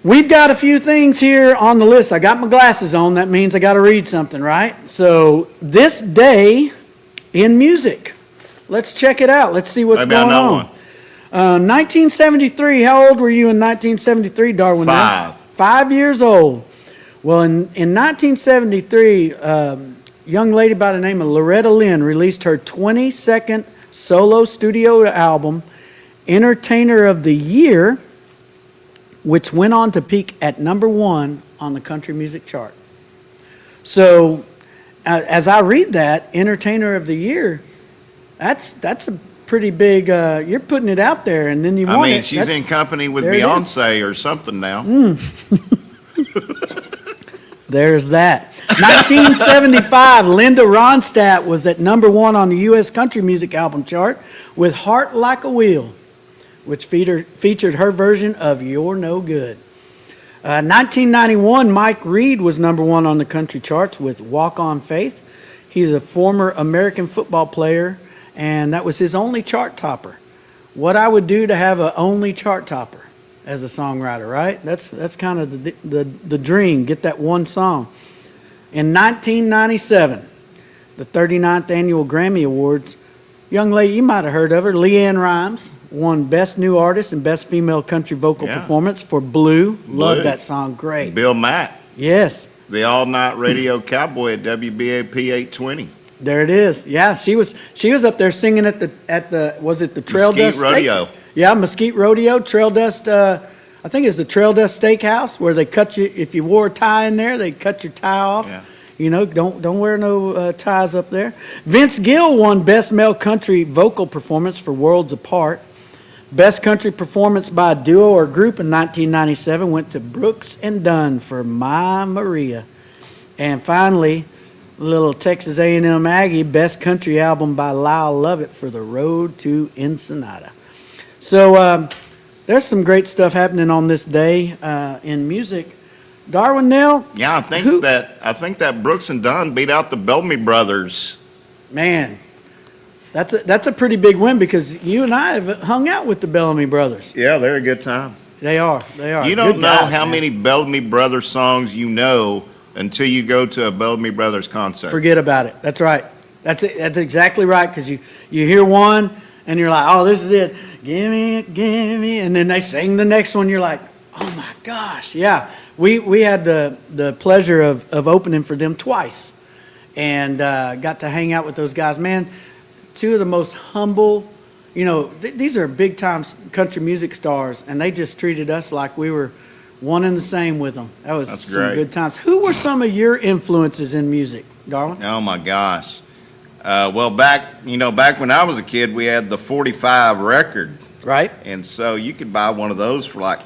We've got a few things here on the list. I got my glasses on. That means I got to read something, right? So this day in music. Let's check it out. Let's see what's Maybe I going know on. 1973. How old were you in 1973, Darwin? 5. 5 years old. Well, in 1973, young lady by the name of Loretta Lynn released her 22nd solo studio album, Entertainer of the Year, which went on to peak at #1 on the country music chart. So, as I read that, Entertainer of the Year, that's a pretty big. You're putting it out there, and then you want it. I mean, she's in company with there it is. Beyonce or something now. There's that. 1975, Linda Ronstadt was at #1 on the U.S. country music album chart with Heart Like a Wheel, which featured her version of You're No Good. 1991, Mike Reed was #1 on the country charts with Walk on Faith. He's a former American football player, and that was his only chart topper. What I would do to have an only chart topper as a songwriter, right? That's kind of the dream, get that one song. In 1997, the 39th Annual Grammy Awards, young lady, you might have heard of her, LeAnn Rimes, won Best New Artist and Best Female Country Vocal Performance for Blue. Love that song, great. Bill Mack. Yes. The all-night radio cowboy at WBAP 820. There it is. Yeah, she was up there singing at the was it the Trail Mesquite Dust Rodeo. Yeah, Mesquite Rodeo, Trail Dust. I think it's the Trail Dust Steakhouse where they cut you if you wore a tie in there, they cut your tie off. Yeah. You know, don't wear no ties up there. Vince Gill won Best Male Country Vocal Performance for Worlds Apart. Best Country Performance by a Duo or Group in 1997 went to Brooks and Dunn for My Maria. And finally, little Texas A&M Aggie, Best Country Album by Lyle Lovett for The Road to Ensenada. So there's some great stuff happening on this day in music. Darwin Nell? Yeah, I think that Brooks and Dunn beat out the Bellamy Brothers. Man, that's a pretty big win because you and I have hung out with the Bellamy Brothers. Yeah, they're a good time. They are. You don't Good know guys, how man. many Bellamy Brothers songs you know until you go to a Bellamy Brothers concert. Forget about it. That's right. That's exactly right because you hear one and you're like, oh, this is it. Give me, and then they sing the next one. You're like, oh my gosh, yeah. We had the pleasure of opening for them twice, and got to hang out with those guys. Man, two of the most humble. You know, these are big time country music stars, and they just treated us like we were one and the same with them. That's some great. good times. Who were some of your influences in music, Darwin? Oh my gosh. Well, back when I was a kid, we had the 45 record. Right. And so you could buy one of those for like,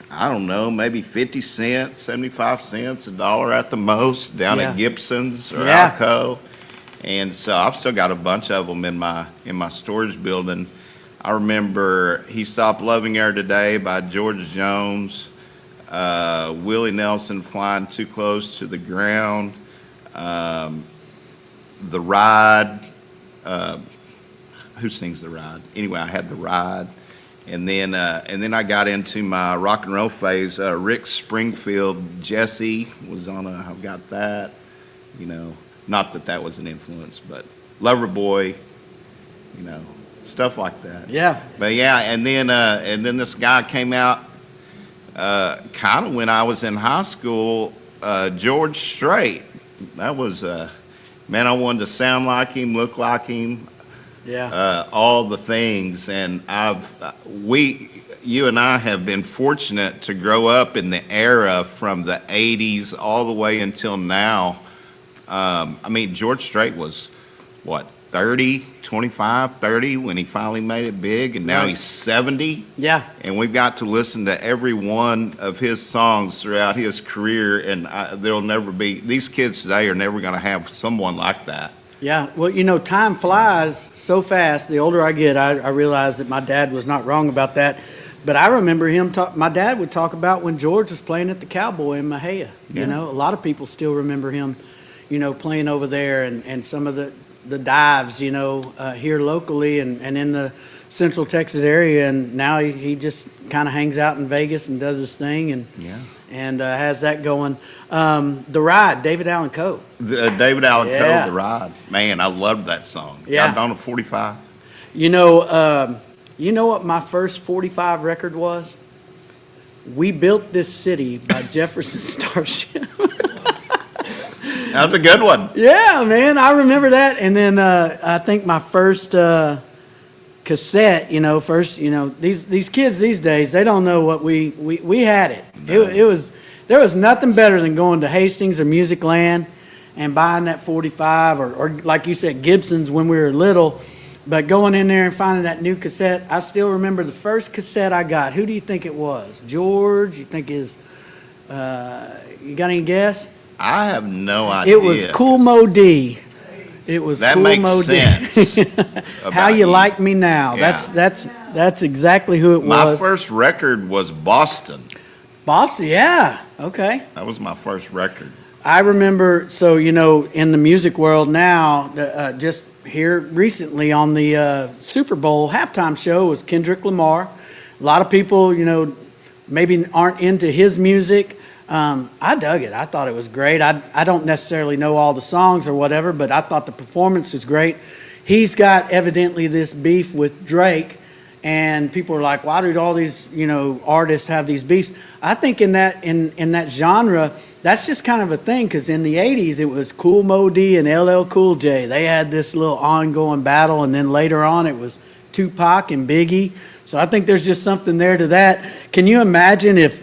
I don't know, maybe 50 cents, 75 cents, $1 at the most down at Gibson's or Alco. And so I've still got a bunch of them in my storage building. I remember He Stopped Loving Her Today by George Jones, Willie Nelson, Flying Too Close to the Ground, The Ride. Who sings The Ride? Anyway, I had The Ride. And then I got into my rock and roll phase. Rick Springfield, Jesse was on I've got that. You know, not that was an influence, but Loverboy, you know, stuff like that. Yeah. But yeah, and then this guy came out kind of when I was in high school, George Strait. That was, man, I wanted to sound like him, look like him. Yeah. All the things. And you and I have been fortunate to grow up in the era from the 80s all the way until now. I mean, George Strait was, what, 25, 30 when he finally made it big, and now Right. he's 70. Yeah. And we've got to listen to every one of his songs throughout his career, and there'll never be, these kids today are never going to have someone like that. Yeah, well, you know, time flies so fast. The older I get, I realize that my dad was not wrong about that. But I remember him my dad would talk about when George was playing at the Cowboy in Mahia. Yeah. You know, a lot of people still remember him, you know, playing over there, and some of the dives, you know, here locally and in the Central Texas area. And now he just kind of hangs out in Vegas and does his thing and has that going. The Ride, David Allan Coe. David Allan Yeah. Coe, The Ride. Man, I loved that song. Yeah. Got it on a 45. You know what my first 45 record was? We Built This City by Jefferson Starship. That's a good one. Yeah, man, I remember that. And then I think my first cassette, these kids these days, they don't know what we had it. No. There was nothing better than going to Hastings or Music Land and buying that 45 or like you said, Gibson's when we were little. But going in there and finding that new cassette, I still remember the first cassette I got. Who do you think it was? George? You think is? You got any guess? I have no idea. It was Cool Mo D. It was that Cool makes Mo sense. D. How you like me now? Yeah. That's exactly who it My was. first record was Boston. Boston, yeah. Okay. That was my first record. I remember, so, in the music world now, just here recently on the Super Bowl halftime show was Kendrick Lamar. A lot of people, maybe aren't into his music. I dug it. I thought it was great. I don't necessarily know all the songs or whatever, but I thought the performance was great. He's got evidently this beef with Drake, and people are like, why do all these, artists have these beefs? I think in that genre, that's just kind of a thing, because in the 80s, it was Cool Mo D and LL Cool J. They had this little ongoing battle, and then later on, it was Tupac and Biggie. So I think there's just something there to that. Can you imagine if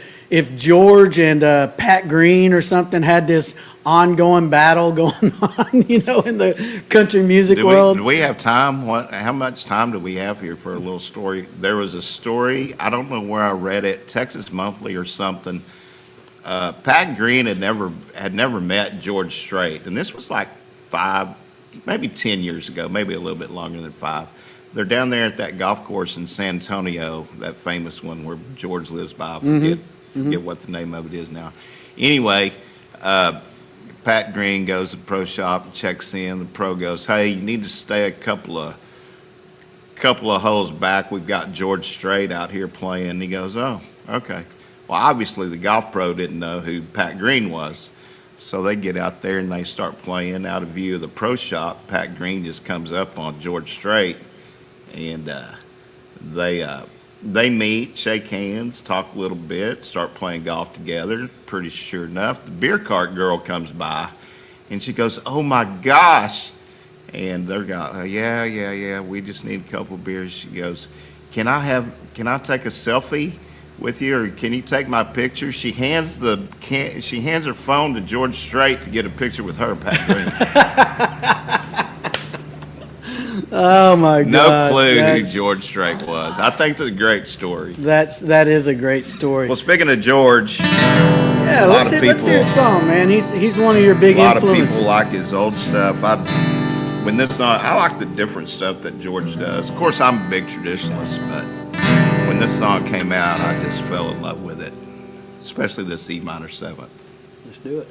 George and Pat Green or something had this ongoing battle going on, in the country music world? Do we have time? How much time do we have here for a little story? There was a story, I don't know where I read it, Texas Monthly or something. Pat Green had never met George Strait, and this was like 5, maybe 10 years ago, maybe a little bit longer than 5. They're down there at that golf course in San Antonio, that famous one where George lives by. I forget what the name of it is now. Anyway, Pat Green goes to the pro shop and checks in. The pro goes, "Hey, you need to stay a couple of holes back. We've got George Strait out here playing." And he goes, "Oh, okay." Well, obviously the golf pro didn't know who Pat Green was. So they get out there and they start playing out of view of the pro shop. Pat Green just comes up on George Strait, and they meet, shake hands, talk a little bit, start playing golf together. Pretty sure enough, the beer cart girl comes by, and she goes, "Oh my gosh!" And they're going, "Yeah, we just need a couple beers." She goes, Can I take a selfie with you, or can you take my picture?" She hands her phone to George Strait to get a picture with her and Pat Green. Oh my God! No clue who George Strait was. I think it's a great story. That is a great story. Well, speaking of George, yeah, let's hear his song, man. He's one of your big influences. A lot of people like his old stuff. When this song, I like the different stuff that George does. Of course, I'm a big traditionalist, but when this song came out, I just fell in love with it, especially this E minor 7th. Let's do it.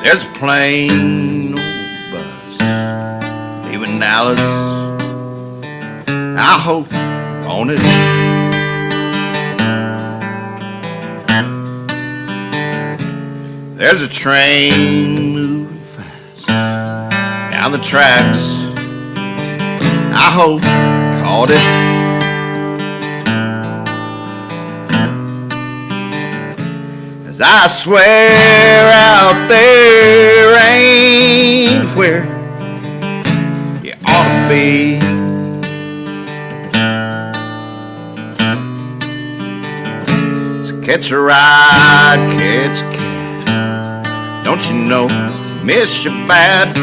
There's a plain old bus leaving Dallas. I hope on it. There's a train moving fast down the tracks. I hope caught it. 'Cause I swear out there ain't where you ought to be. So catch a ride, catch a cab. Don't you know, miss you bad,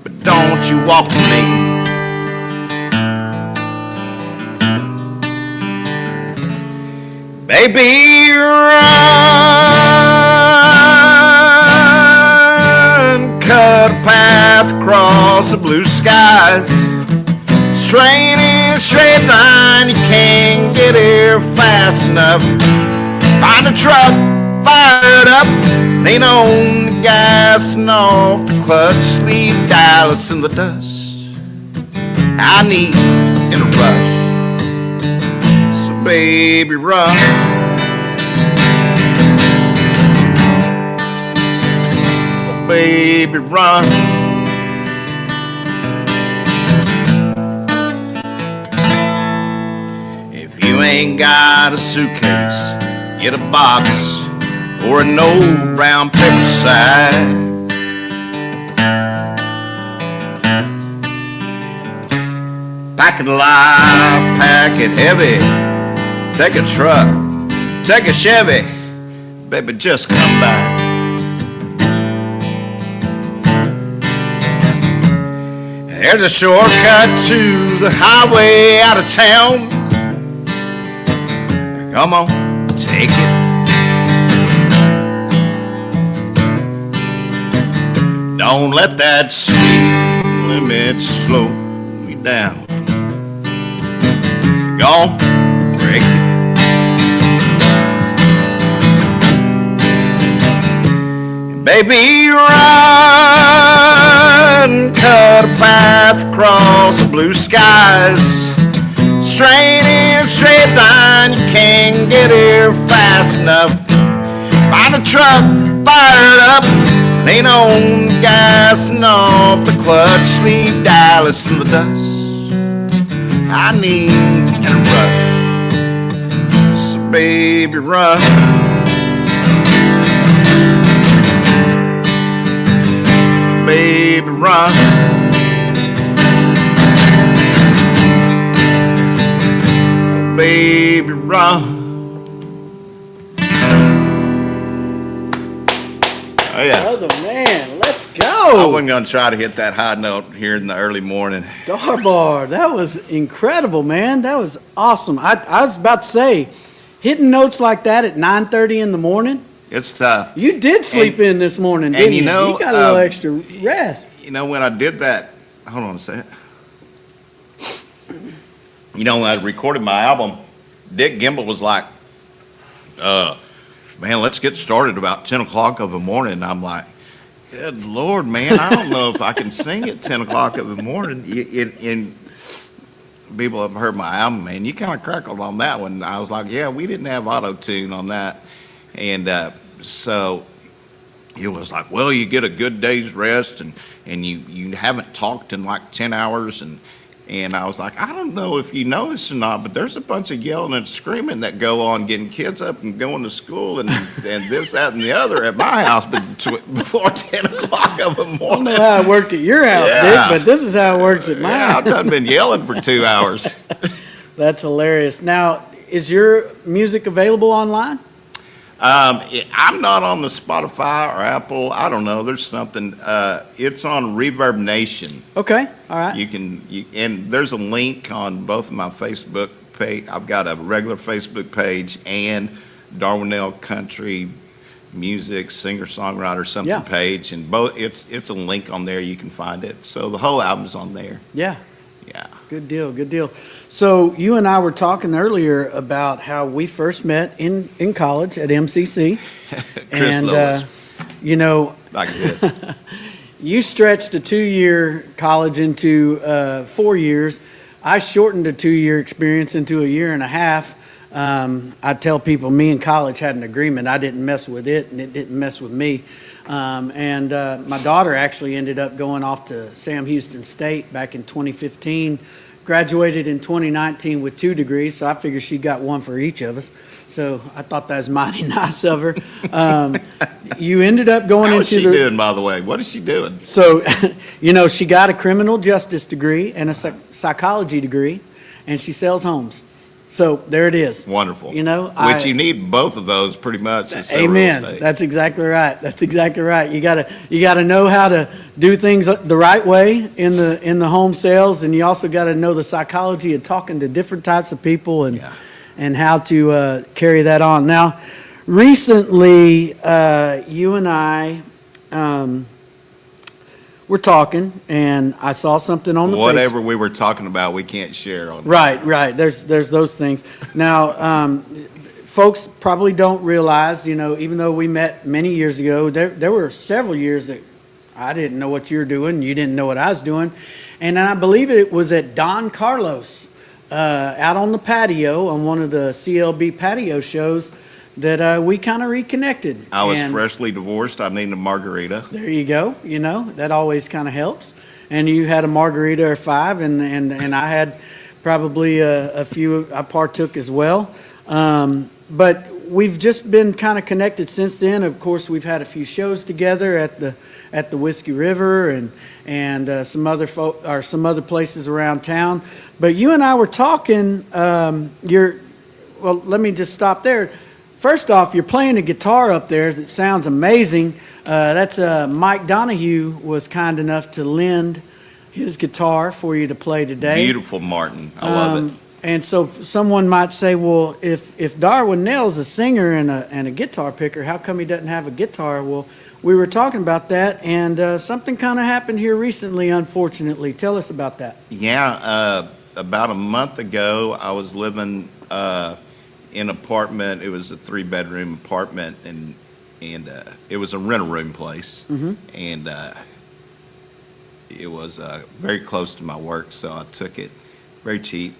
but don't you walk with me. Baby, run, cut a path across the blue skies. Straight in a straight line, you can't get here fast enough. Find a truck, fire it up, lean on the gas and off the clutch. Leave Dallas in the dust. I need in a rush. Baby, run. Oh, baby, run. If you ain't got a suitcase, get a box or an old brown paper sack. Pack it light, pack it heavy. Take a truck, take a Chevy, baby, just come back. There's a shortcut to the highway out of town. Come on, take it. Don't let that speed limit slow me down. Go on, break it. Baby, run, cut a path across the blue skies. Straight in a straight line, you can't get here fast enough. Find a truck, fire it up, lean on the gas and off the clutch. Leave Dallas in the dust. I need in a rush. So baby, run. Baby, run. Oh, baby, run. Oh, yeah. Brother, man, let's go. I wasn't going to try to hit that high note here in the early morning. Darbar, that was incredible, man. That was awesome. I was about to say, hitting notes like that at 9:30 in the morning. It's tough. You did sleep in this morning, didn't you? Know, you got a little extra rest. You know, when I did that, hold on a second. You know, when I recorded my album, Dick Gimble was like, man, let's get started about 10 o'clock of the morning. And I'm like, good Lord, man, I don't know if I can sing at 10 o'clock of the morning. And people have heard my album, man. You kind of crackled on that one. I was like, yeah, we didn't have auto-tune on that. And so it was like, well, you get a good day's rest and you haven't talked in like 10 hours. And I was like, I don't know if you know this or not, but there's a bunch of yelling and screaming that go on, getting kids up and going to school and this, that, and the other at my house before 10 o'clock of the morning. I don't know how it worked at your house, Yeah. Dick, but this is how it works at mine. Yeah, I've done been yelling for 2 hours. That's hilarious. Now, is your music available online? I'm not on the Spotify or Apple. I don't know. There's something. It's on Reverb Nation. Okay. All right. And there's a link on both of my Facebook page. I've got a regular Facebook page and Darwinell Country Music singer-songwriter something page, and both. It's a link on there. You can find it. So the whole album's on there. Yeah. Yeah. Good deal. Good deal. So you and I were talking earlier about how we first met in college at MCC. Chris and, Lewis. You know, Like this. you stretched a 2-year college into 4 years. I shortened a 2-year experience into a year and a half. I tell people me and college had an agreement. I didn't mess with it, and it didn't mess with me. My daughter actually ended up going off to Sam Houston State back in 2015, graduated in 2019 with 2 degrees, so I figured she got one for each of us. So I thought that was mighty nice of her. You ended up going How into is she doing, by the way? What is she doing? So, she got a criminal justice degree and a psychology degree, and she sells homes. So there it is. Wonderful. You you need both of those pretty much to sell real amen. estate. That's exactly right. That's exactly right. You gotta know how to do things the right way in the home sales, and you also got to know the psychology of talking to different types of people and how to carry that on. Now, recently, you and I were talking, and I saw something on the Whatever we were talking about, we can't share on. Right. There's those things. Now, folks probably don't realize, even though we met many years ago, there were several years that I didn't know what you were doing. You didn't know what I was doing. And I believe it was at Don Carlos out on the patio on one of the CLB patio shows that we kind of reconnected. I was freshly divorced. I needed a margarita. There you go. That always kind of helps. And you had a margarita or 5, and I had probably a few I partook as well. But we've just been kind of connected since then. Of course, we've had a few shows together at the Whiskey River and some other places around town. But you and I were talking. Let me just stop there. First off, you're playing a guitar up there that sounds amazing. That's Mike Donahue was kind enough to lend his guitar for you to play today. Beautiful, Martin. I love it. And so someone might say, well, if Darwin Nell's a singer and a guitar picker, how come he doesn't have a guitar? Well, we were talking about that, and something kind of happened here recently, unfortunately. Tell us about that. Yeah, about a month ago, I was living in an apartment. It was a 3-bedroom apartment, and it was a rent-a-room place, and it was very close to my work, so I took it very cheap.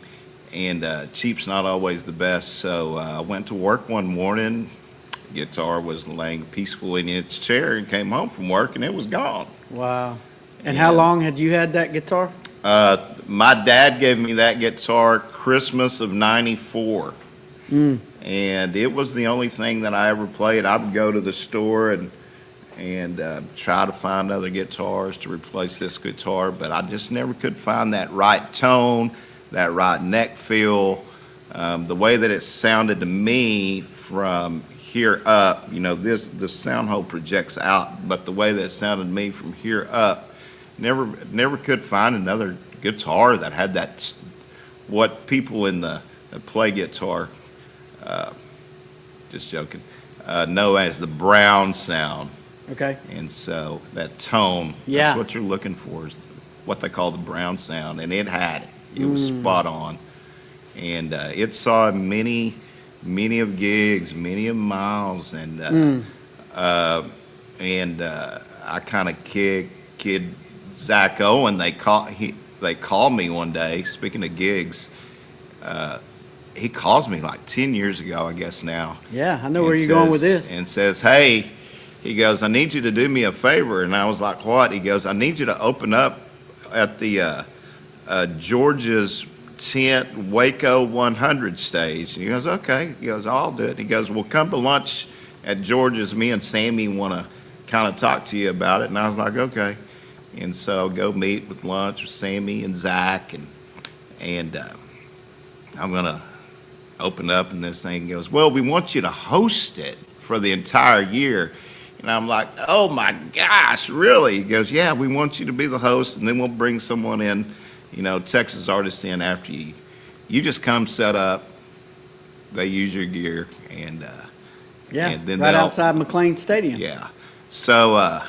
And cheap's not always the best, so I went to work one morning. Guitar was laying peacefully in its chair, and came home from work, and it was gone. Wow. And how long had you had that guitar? My dad gave me that guitar Christmas of '94. And it was the only thing that I ever played. I would go to the store and try to find other guitars to replace this guitar, but I just never could find that right tone, that right neck feel, the way that it sounded to me from here up. The sound hole projects out, but the way that it sounded to me from here up, never could find another guitar that had that, what people in the that play guitar, just joking, know as the Brown sound. Okay. And so that tone, that's what you're looking for, is what they call the Brown sound, and it had it. It was spot on. And it saw many of gigs, many of miles, and I kind of kid Zach Owen. They called me one day, speaking of gigs. He calls me like 10 years ago, I guess now. Yeah, I know where you're going with this. And says, hey, he goes, I need you to do me a favor. And I was like, what? He goes, I need you to open up at the George's Tent Waco 100 stage. And he goes, okay. He goes, I'll do it. He goes, well, come to lunch at George's. Me and Sammy want to kind of talk to you about it. And I was like, okay. And so go meet with lunch with Sammy and Zach. And I'm going to open up, and this thing goes, well, we want you to host it for the entire year. And I'm like, oh my gosh, really? He goes, yeah, we want you to be the host, and then we'll bring someone in, Texas artists in after you. You just come set up, they use your gear, and then right outside McLean Stadium. Yeah. So I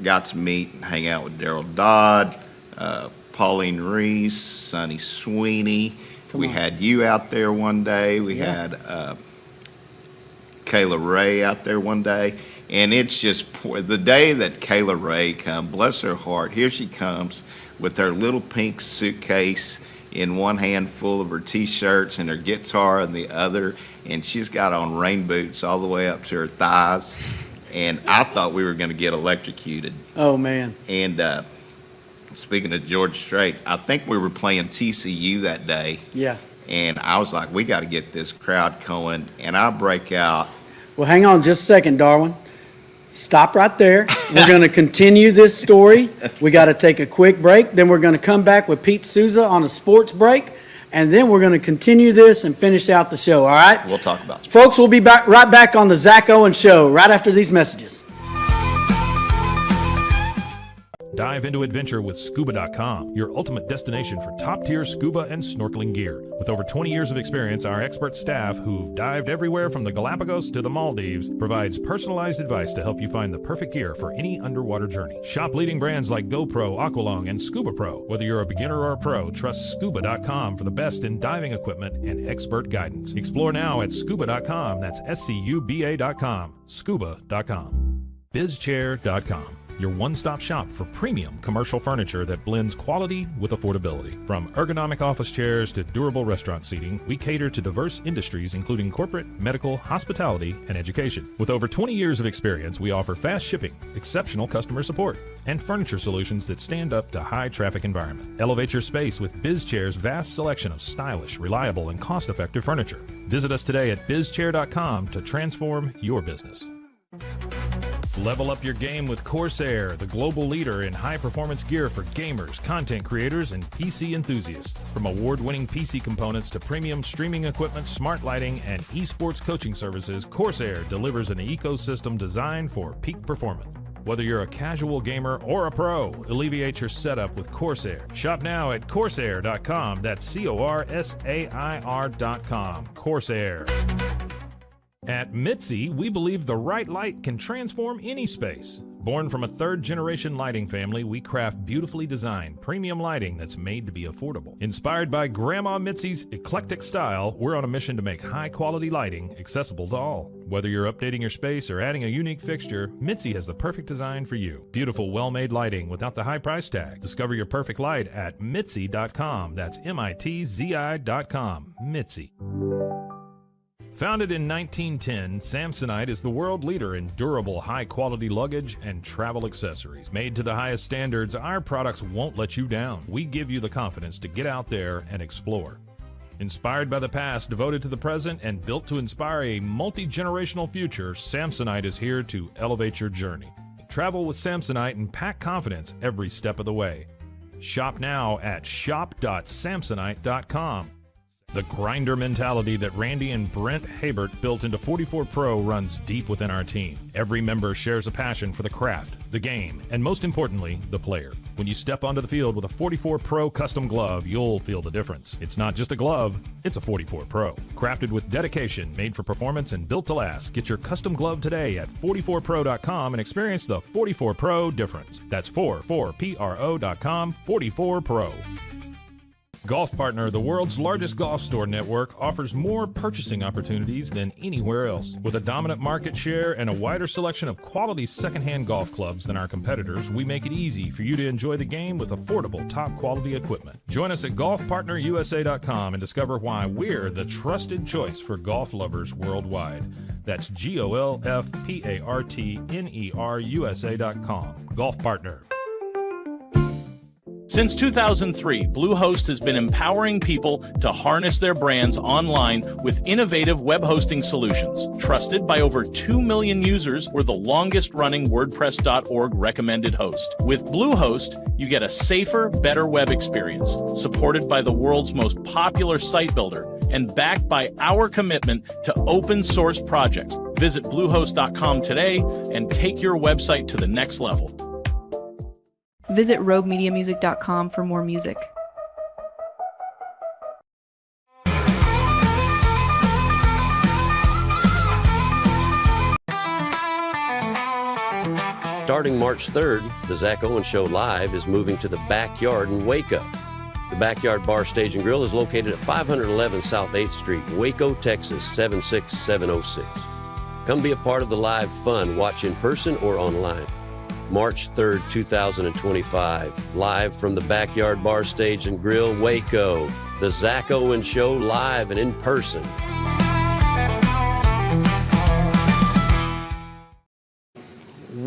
got to meet and hang out with Daryl Dodd, Pauline Reese, Sonny Sweeney. We had you out there one day. We had Kayla Ray out there one day. And it's just the day that Kayla Ray come, bless her heart, here she comes with her little pink suitcase in one hand full of her T-shirts and her guitar in the other. And she's got on rain boots all the way up to her thighs. And I thought we were going to get electrocuted. Oh, man. And speaking of Georgia Strait, I think we were playing TCU that day. Yeah. And I was like, we got to get this crowd going. And I break out. Well, hang on just a second, Darwin. Stop right there. We're going to continue this story. We got to take a quick break. Then we're going to come back with Pete Souza on a sports break. And then we're going to continue this and finish out the show, all right? We'll talk about it. Folks, we'll be right back on the Zach Owens Show right after these messages. Dive into adventure with Scuba.com, your ultimate destination for top-tier scuba and snorkeling gear. With over 20 years of experience, our expert staff, who've dived everywhere from the Galapagos to the Maldives, provides personalized advice to help you find the perfect gear for any underwater journey. Shop leading brands like GoPro, Aqualung, and Scuba Pro. Whether you're a beginner or a pro, trust Scuba.com for the best in diving equipment and expert guidance. Explore now at Scuba.com. That's SCUBA.com. Scuba.com. BizChair.com. Your one-stop shop for premium commercial furniture that blends quality with affordability. From ergonomic office chairs to durable restaurant seating, we cater to diverse industries including corporate, medical, hospitality, and education. With over 20 years of experience, we offer fast shipping, exceptional customer support, and furniture solutions that stand up to high-traffic environment. Elevate your space with BizChair's vast selection of stylish, reliable, and cost-effective furniture. Visit us today at BizChair.com to transform your business. Level up your game with Corsair, the global leader in high-performance gear for gamers, content creators, and PC enthusiasts. From award-winning PC components to premium streaming equipment, smart lighting, and esports coaching services, Corsair delivers an ecosystem designed for peak performance. Whether you're a casual gamer or a pro, alleviate your setup with Corsair. Shop now at Corsair.com. That's Corsair.com. Corsair. At Mitzi, we believe the right light can transform any space. Born from a third-generation lighting family, we craft beautifully designed, premium lighting that's made to be affordable. Inspired by Grandma Mitzi's eclectic style, we're on a mission to make high-quality lighting accessible to all. Whether you're updating your space or adding a unique fixture, Mitzi has the perfect design for you. Beautiful, well-made lighting without the high price tag. Discover your perfect light at Mitzi.com. That's MITZI.com. Mitzi. Founded in 1910, Samsonite is the world leader in durable, high-quality luggage and travel accessories. Made to the highest standards, our products won't let you down. We give you the confidence to get out there and explore. Inspired by the past, devoted to the present, and built to inspire a multi-generational future, Samsonite is here to elevate your journey. Travel with Samsonite and pack confidence every step of the way. Shop now at shop.samsonite.com. The grinder mentality that Randy and Brent Habert built into 44 Pro runs deep within our team. Every member shares a passion for the craft, the game, and most importantly, the player. When you step onto the field with a 44 Pro custom glove, you'll feel the difference. It's not just a glove, it's a 44 Pro. Crafted with dedication, made for performance, and built to last. Get your custom glove today at 44pro.com and experience the 44 Pro difference. That's 44pro.com, 44 Pro. Golf Partner, the world's largest golf store network, offers more purchasing opportunities than anywhere else. With a dominant market share and a wider selection of quality secondhand golf clubs than our competitors, we make it easy for you to enjoy the game with affordable, top-quality equipment. Join us at golfpartnerusa.com and discover why we're the trusted choice for golf lovers worldwide. That's GOLFPARTNERUSA.com. Golf Partner. Since 2003, Bluehost has been empowering people to harness their brands online with innovative web hosting solutions. Trusted by over 2 million users, we're the longest-running WordPress.org recommended host. With Bluehost, you get a safer, better web experience, supported by the world's most popular site builder, and backed by our commitment to open-source projects. Visit Bluehost.com today and take your website to the next level. Visit RogueMediaMusic.com for more music. Starting March 3rd, the Zach Owens Show Live is moving to the Backyard in Waco. The Backyard Bar, Stage, and Grill is located at 511 South 8th Street, Waco, Texas, 76706. Come be a part of the live fun, watch in person or online. March 3rd, 2025, live from the Backyard Bar, Stage, and Grill, Waco. The Zach Owens Show live and in person.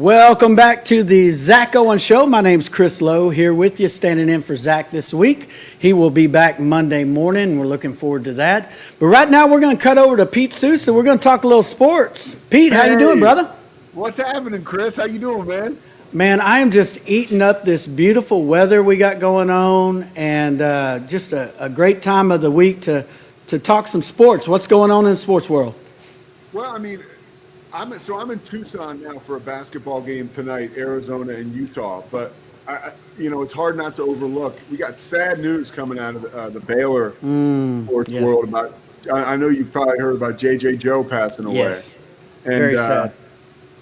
Welcome back to the Zach Owen Show. My name's Chris Lowe here with you, standing in for Zach this week. He will be back Monday morning. We're looking forward to that. But right now we're going to cut over to Pete Sousa. We're going to talk a little sports. Pete, how you doing, brother? What's happening, Chris? How you doing, man? Man, I am just eating up this beautiful weather we got going on, and just a great time of the week to talk some sports. What's going on in the sports world? Well, I mean, I'm in Tucson now for a basketball game tonight, Arizona and Utah. But it's hard not to overlook. We got sad news coming out of the Baylor sports world about. I know you've probably heard about J.J. Joe passing away. Yes, and, very sad.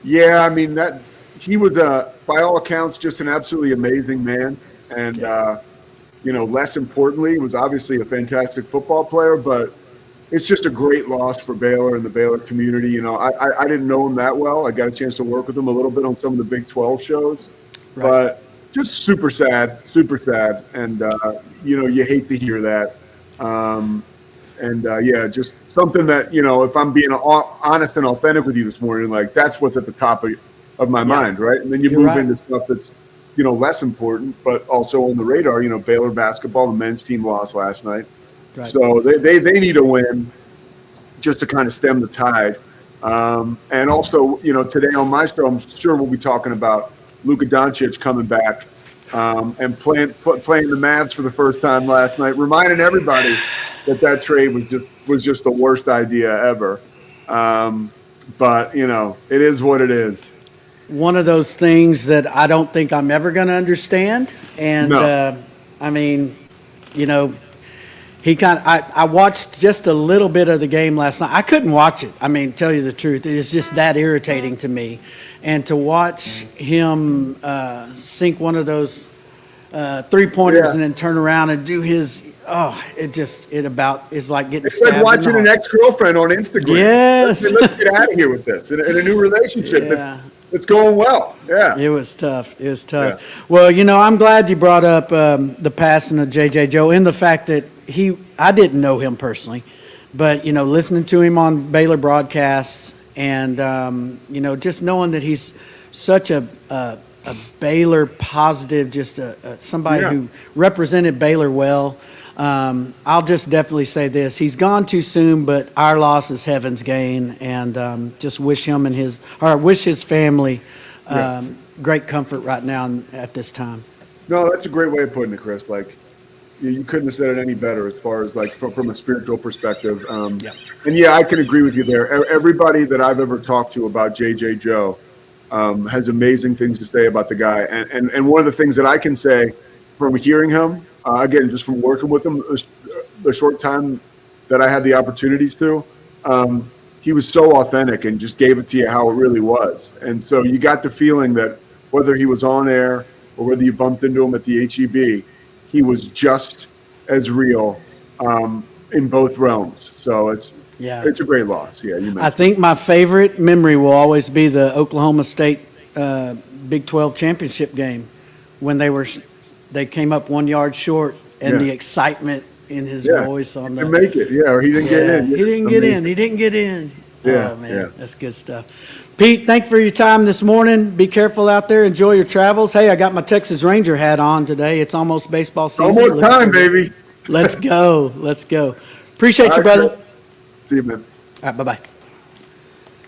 Yeah, I mean that he was by all accounts just an absolutely amazing man, and less importantly, was obviously a fantastic football player, but. It's just a great loss for Baylor and the Baylor community. You know, I didn't know him that well. I got a chance to work with him a little bit on some of the Big 12 shows, but just super sad. And, you hate to hear that. Just something that, if I'm being honest and authentic with you this morning, like that's what's at the top of my mind, right? And then you move into stuff that's, less important, but also on the radar, Baylor basketball, the men's team lost last night. Right. So they need a win just to kind of stem the tide. And also, today on my show, I'm sure we'll be talking about Luka Doncic coming back and playing the Mavs for the first time last night, reminding everybody that trade was just the worst idea ever. But, it is what it is. One of those things that I don't think I'm ever going to understand. And, I watched just a little bit of the game last night. I couldn't watch it. I mean, tell you the truth, it's just that irritating to me. And to watch him sink one of those 3-pointers and then turn around and do his, it's like getting It's like watching an ex-girlfriend on Instagram. Yes. Let's get out of here with this in a new relationship. It's going well. Yeah. It was tough. Yeah. Well, I'm glad you brought up the passing of J.J. Joe and the fact that I didn't know him personally, but, listening to him on Baylor broadcasts and, just knowing that he's such a Baylor positive, just somebody who represented Baylor well. I'll just definitely say this. He's gone too soon, but our loss is heaven's gain, and just wish his family great comfort right now at this time. No, that's a great way of putting it, Chris. Like, you couldn't have said it any better as far as like from a spiritual perspective. And I can agree with you there. Everybody that I've ever talked to about J.J. Joe has amazing things to say about the guy. And one of the things that I can say from hearing him, again, just from working with him the short time that I had the opportunities to, he was so authentic and just gave it to you how it really was. And so you got the feeling that whether he was on air or whether you bumped into him at the HEB, he was just as real in both realms. So it's a great loss. Yeah, you mentioned. I think my favorite memory will always be the Oklahoma State Big 12 championship game when they came up 1 yard short and the excitement in his voice on the make it. Or he didn't get in. He didn't get in. Yeah, oh man, that's good stuff. Pete, thanks for your time this morning. Be careful out there. Enjoy your travels. Hey, I got my Texas Ranger hat on today. It's almost baseball season. Almost time, baby. Let's go. Appreciate you, brother. Cool. See you, man. All right, bye-bye.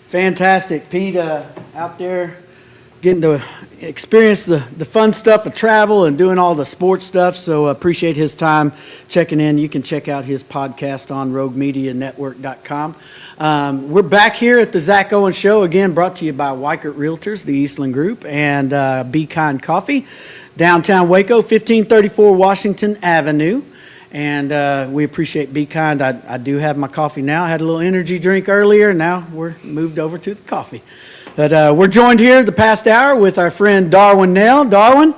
Fantastic. Pete out there getting to experience the fun stuff of travel and doing all the sports stuff. So appreciate his time checking in. You can check out his podcast on roguemedianetwork.com. We're back here at the Zach Owen Show, again, brought to you by Weichert Realtors, the Eastland Group, and Be Kind Coffee, downtown Waco, 1534 Washington Avenue. And we appreciate Be Kind. I do have my coffee now. I had a little energy drink earlier. Now we're moved over to the coffee. But we're joined here the past hour with our friend Darwin Nell. Darwin,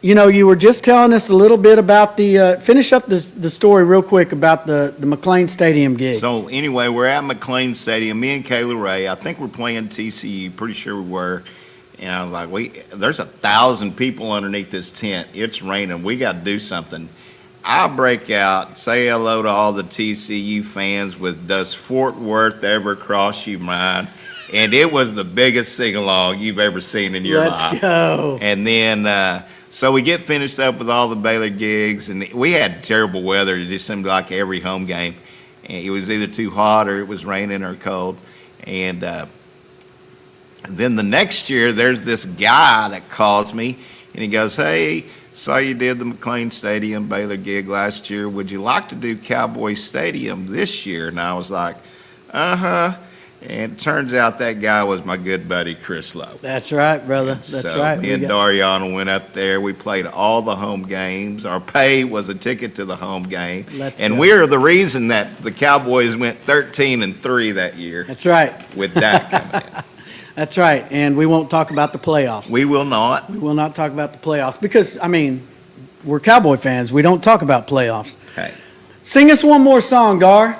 you were just telling us a little bit about finish up the story real quick about the McLean Stadium gig. So anyway, we're at McLean Stadium. Me and Kayla Ray, I think we're playing TCU. Pretty sure we were. And I was like, there's 1,000 people underneath this tent. It's raining. We got to do something. I break out, say hello to all the TCU fans with, does Fort Worth ever cross your mind? And it was the biggest sing-along you've ever seen in your life. Let's go. And then, so we get finished up with all the Baylor gigs, and we had terrible weather. It just seemed like every home game. And it was either too hot or it was raining or cold. And then the next year, there's this guy that calls me, and he goes, "Hey, saw you did the McLean Stadium Baylor gig last year. Would you like to do Cowboy Stadium this year?" And I was like, "Uh-huh." And it turns out that guy was my good buddy, Chris Lowe. That's right, brother. That's So right. me and Dariana went up there. We played all the home games. Our pay was a ticket to the home game. And go. we're the reason that the Cowboys went 13-3 that year. That's right. With Dak coming in. That's right. And we won't talk about the playoffs. We will not. We will not talk about the playoffs because, I mean, we're Cowboy fans. We don't talk about playoffs. Okay. Sing us one more song, Dar.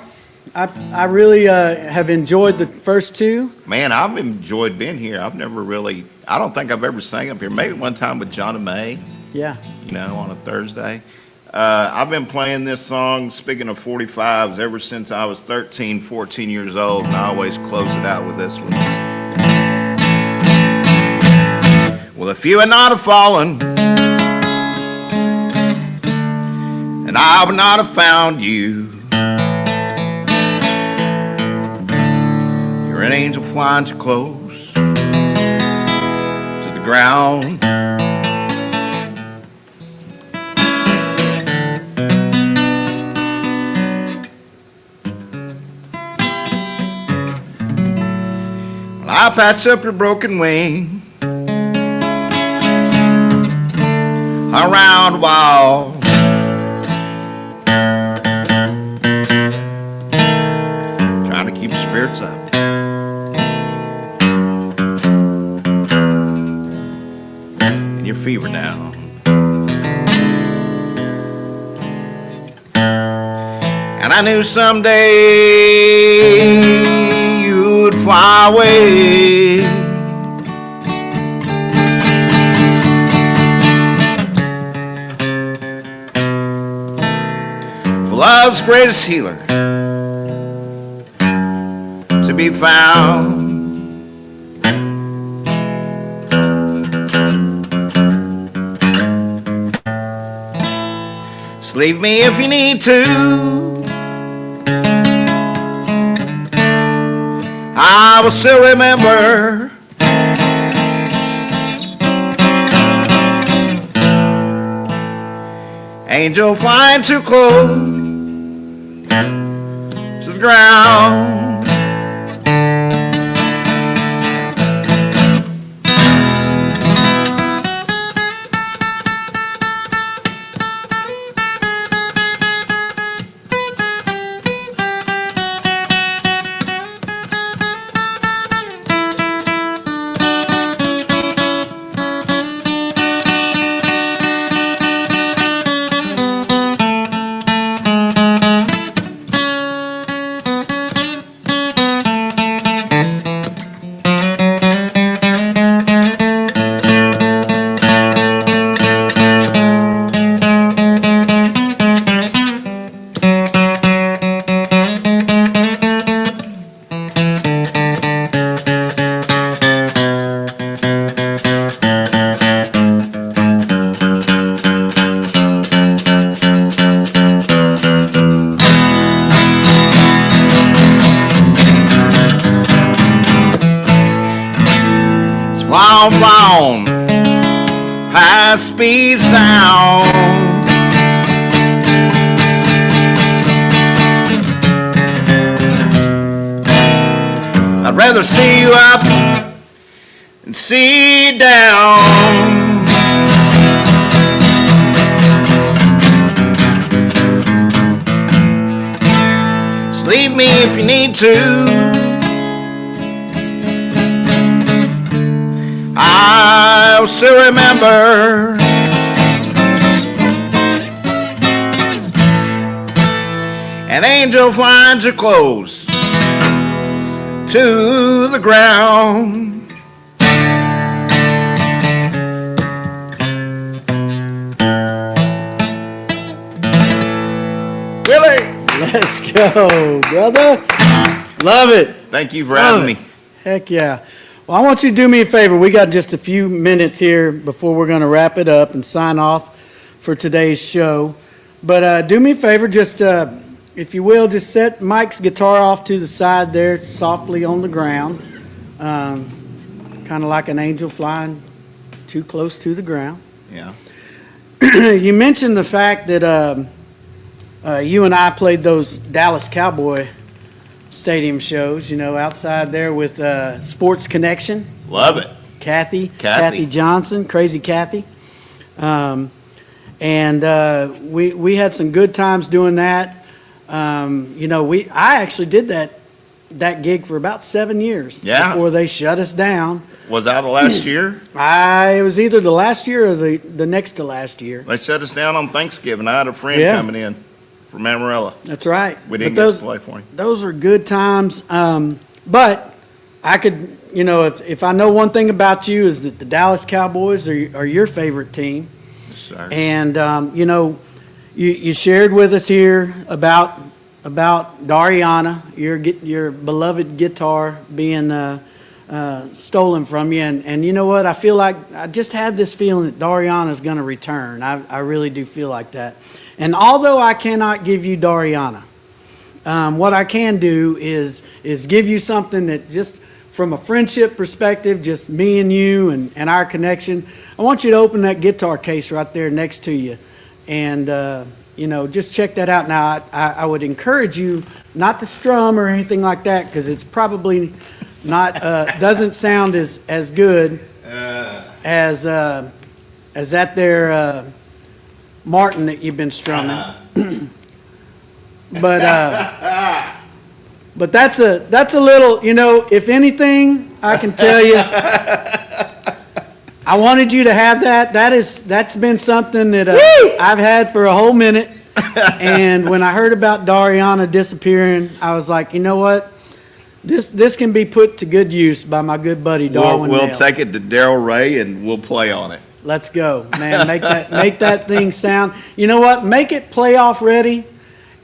I really have enjoyed the first two. Man, I've enjoyed being here. I've never really, I don't think I've ever sang up here. Maybe one time with Johnny May, Yeah. you know, on a Thursday. I've been playing this song, speaking of 45s, ever since I was 13, 14 years old, and I always close it out with this one. Well, if you had not have fallen, and I would not have found you, you're an angel flying too close to the ground. Well, I patched up your broken wing around a wall. Trying to keep your spirits up. And your fever down. And I knew someday you'd fly away. For love's greatest healer to be found. Just leave me if you need to. I will still remember. Angel flying too close to the ground. Flown, high-speed sound. I'd rather see you up and see you down. Just leave me if you need to. I'll still remember. An angel flying too close to the ground. Willie! Let's go, brother. Love it. Thank you for having me. Heck yeah. Well, I want you to do me a favor. We got just a few minutes here before we're going to wrap it up and sign off for today's show. But do me a favor, just if you will, just set Mike's guitar off to the side there, softly on the ground, kind of like an angel flying too close to the ground. Yeah. You mentioned the fact that you and I played those Dallas Cowboy Stadium shows, outside there with Sports Connection. Love it. Kathy Kathy. Johnson, Crazy Kathy. And we had some good times doing that. I actually did that gig for about 7 years before they shut us down. Was that the last year? It was either the last year or the next to last year. They shut us down on Thanksgiving. I had a friend coming in from Amarillo. That's right. We didn't get to play for him. Those are good times. But I could, if I know one thing about you is that the Dallas Cowboys are your favorite team. Yes, sir. And, you shared with us here about Dariana, your beloved guitar being stolen from you. And you know what? I feel like I just have this feeling that Dariana is going to return. I really do feel like that. And although I cannot give you Dariana, what I can do is give you something that just from a friendship perspective, just me and you and our connection. I want you to open that guitar case right there next to you. And, just check that out. Now, I would encourage you not to strum or anything like that because it's probably not doesn't sound as good as that there Martin that you've been strumming. But that's a little, if anything, I can tell you, I wanted you to have that. That's been something that I've had for a whole minute. And when I heard about Dariana disappearing, I was like, you know what? This can be put to good use by my good buddy Darwin. We'll take it to Daryl Ray and we'll play on it. Let's go, man. Make that thing sound. You know what? Make it playoff ready,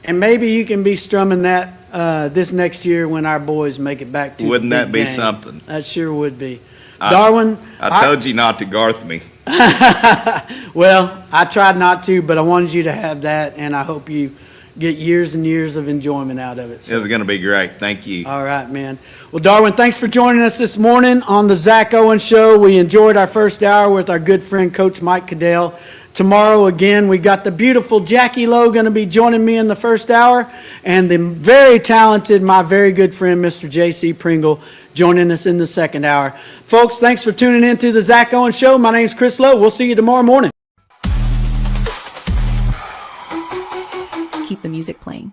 and maybe you can be strumming that this next year when our boys make it back to. Wouldn't the that big be game. something? That sure would be. Darwin, I told you not to Garth me. Well, I tried not to, but I wanted you to have that, and I hope you get years and years of enjoyment out of it. So. It's going to be great. Thank you. All right, man. Well, Darwin, thanks for joining us this morning on the Zach Owens Show. We enjoyed our first hour with our good friend, Coach Mike Cadell. Tomorrow, again, we got the beautiful Jackie Lowe going to be joining me in the first hour, and the very talented, my very good friend, Mr. J.C. Pringle, joining us in the second hour. Folks, thanks for tuning in to the Zach Owens Show. My name's Chris Lowe. We'll see you tomorrow morning. Keep the music playing.